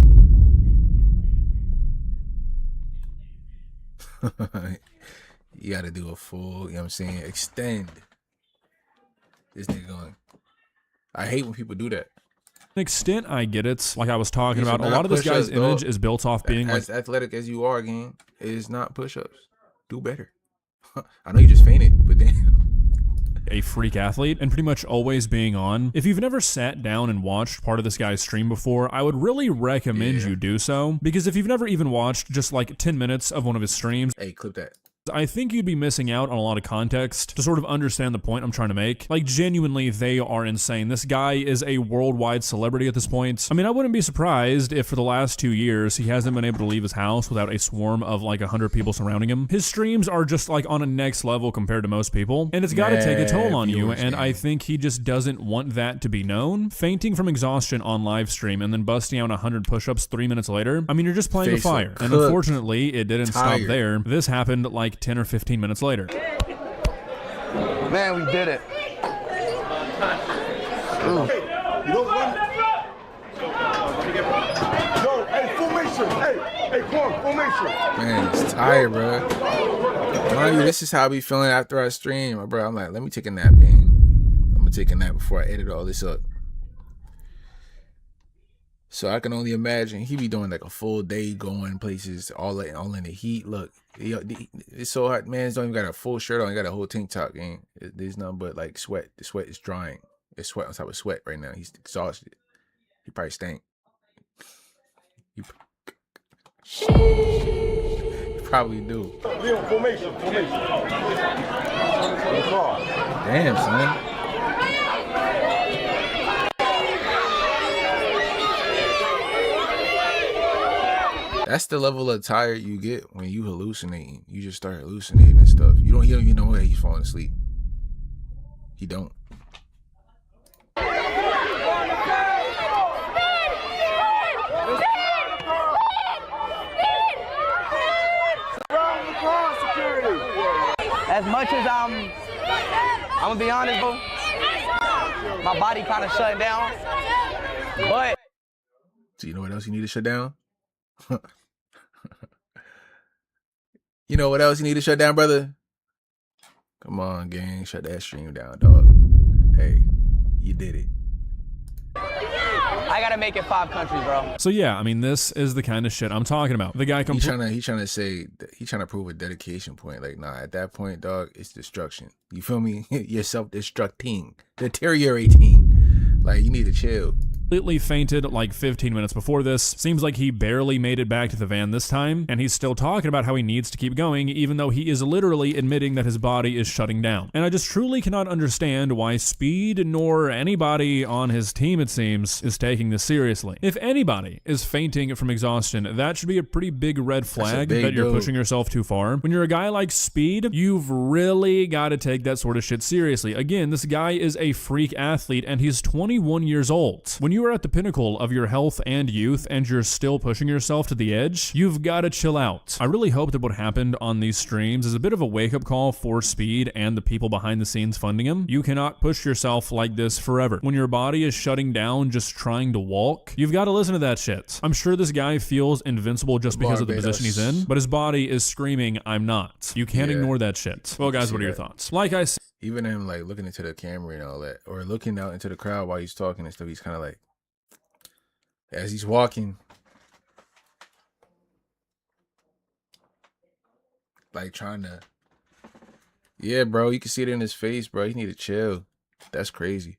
You gotta do a full, you know what I'm saying, extend. This nigga going. I hate when people do that. To an extent, I get it. Like I was talking These about, are a not lot of this guy's push-ups, dog. image is built off being as like athletic as you are, again, it is not push-ups. Do better. I know you just fainted, but then a freak athlete and pretty much always being on. If you've never sat down and watched part of this guy's stream before, I would really recommend you do so, because if you've never even watched just like 10 minutes of one of his streams, hey, clip that. I think you'd be missing out on a lot of context to sort of understand the point I'm trying to make. Like, genuinely, they are insane. This guy is a worldwide celebrity at this point. I mean, I wouldn't be surprised if for the last 2 years, he hasn't been able to leave his house without a swarm of like 100 people surrounding him. His streams are just like on a next level compared to most people, and it's got to take a toll on you, and I think he just doesn't want that to be known. Fainting from exhaustion on live stream and then busting out 100 push-ups 3 minutes later, I mean, you're just playing with fire. And unfortunately, it didn't stop there. This happened like 10 or 15 minutes later. Man, we did it. You don't run. No, hey, formation. Hey, come on, formation. Man, it's tired, bro. Mind you, this is how I be feeling after I stream, bro. I'm like, let me take a nap, man. I'm gonna take a nap before I edit all this up. So I can only imagine he be doing like a full day going places, all in the heat. Look, it's so hot, man. Don't even got a full shirt on. He got a whole tank top, gang. There's nothing but like sweat. The sweat is drying. It's sweat on top of sweat right now. He's exhausted. He probably stank. You probably do. Leon, formation. Damn, son. That's the level of tired you get when you hallucinating. You just start hallucinating and stuff. You don't even know where he's falling asleep. He don't. As much as I'm gonna be honest, bro, my body kind of shutting down, but. So you know what else you need to shut down? You know what else you need to shut down, brother? Come on, gang. Shut that stream down, dog. Hey, you did it. I gotta make it 5 countries, bro. So yeah, I mean, this is the kind of shit I'm talking about. The guy he's trying to say, he's trying to prove a dedication point. Like, nah, at that point, dog, it's destruction. You feel me? You're self-destructing, deteriorating. Like, you need to chill. Completely fainted like 15 minutes before this. Seems like he barely made it back to the van this time, and he's still talking about how he needs to keep going, even though he is literally admitting that his body is shutting down. And I just truly cannot understand why Speed, nor anybody on his team, it seems, is taking this seriously. If anybody is fainting from exhaustion, that should be a pretty big red flag that you're pushing yourself too far. When you're a guy like Speed, you've really got to take that sort of shit seriously. Again, this guy is a freak athlete, and he's 21 years old. When you are at the pinnacle of your health and youth and you're still pushing yourself to the edge, you've got to chill out. I really hope that what happened on these streams is a bit of a wake-up call for Speed and the people behind the scenes funding him. You cannot push yourself like this forever. When your body is shutting down just trying to walk, you've got to listen to that shit. I'm sure this guy feels invincible just because of the position he's in, but his body is screaming, I'm not. You can't ignore that shit. Well, guys, what are your thoughts? Like I said, even him like looking into the camera and all that, or looking out into the crowd while he's talking and stuff, he's kind of like, as he's walking, like trying to, yeah, bro, you can see it in his face, bro. He need to chill. That's crazy.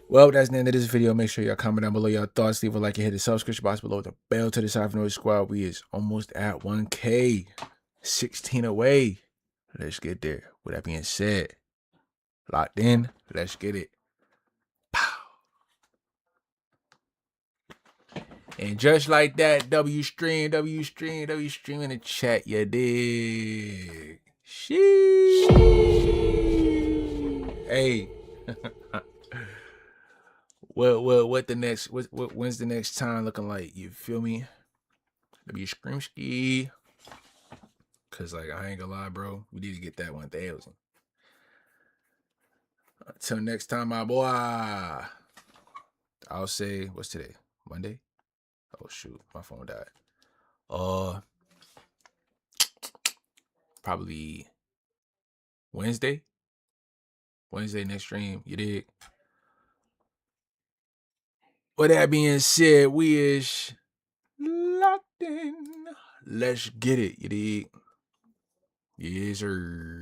Well, that's the end of this video. Make sure y'all comment down below your thoughts. Leave a like and hit the subscription box below with the bell to the side for Noise Squad. We is almost at 1K. 16 away. Let's get there. With that being said, locked in. Let's get it. Pow. And just like that, W stream in the chat, you dig? Sheesh. Hey. What the next? When's the next time looking like? You feel me? W scream ski. Cause like I ain't gonna lie, bro. We need to get that 1,000. Until next time, my boy. I'll say, what's today? Monday? Oh shoot, my phone died. Probably Wednesday. Wednesday next stream, you dig? With that being said, we is locked in. Let's get it, you dig? Yes, sir.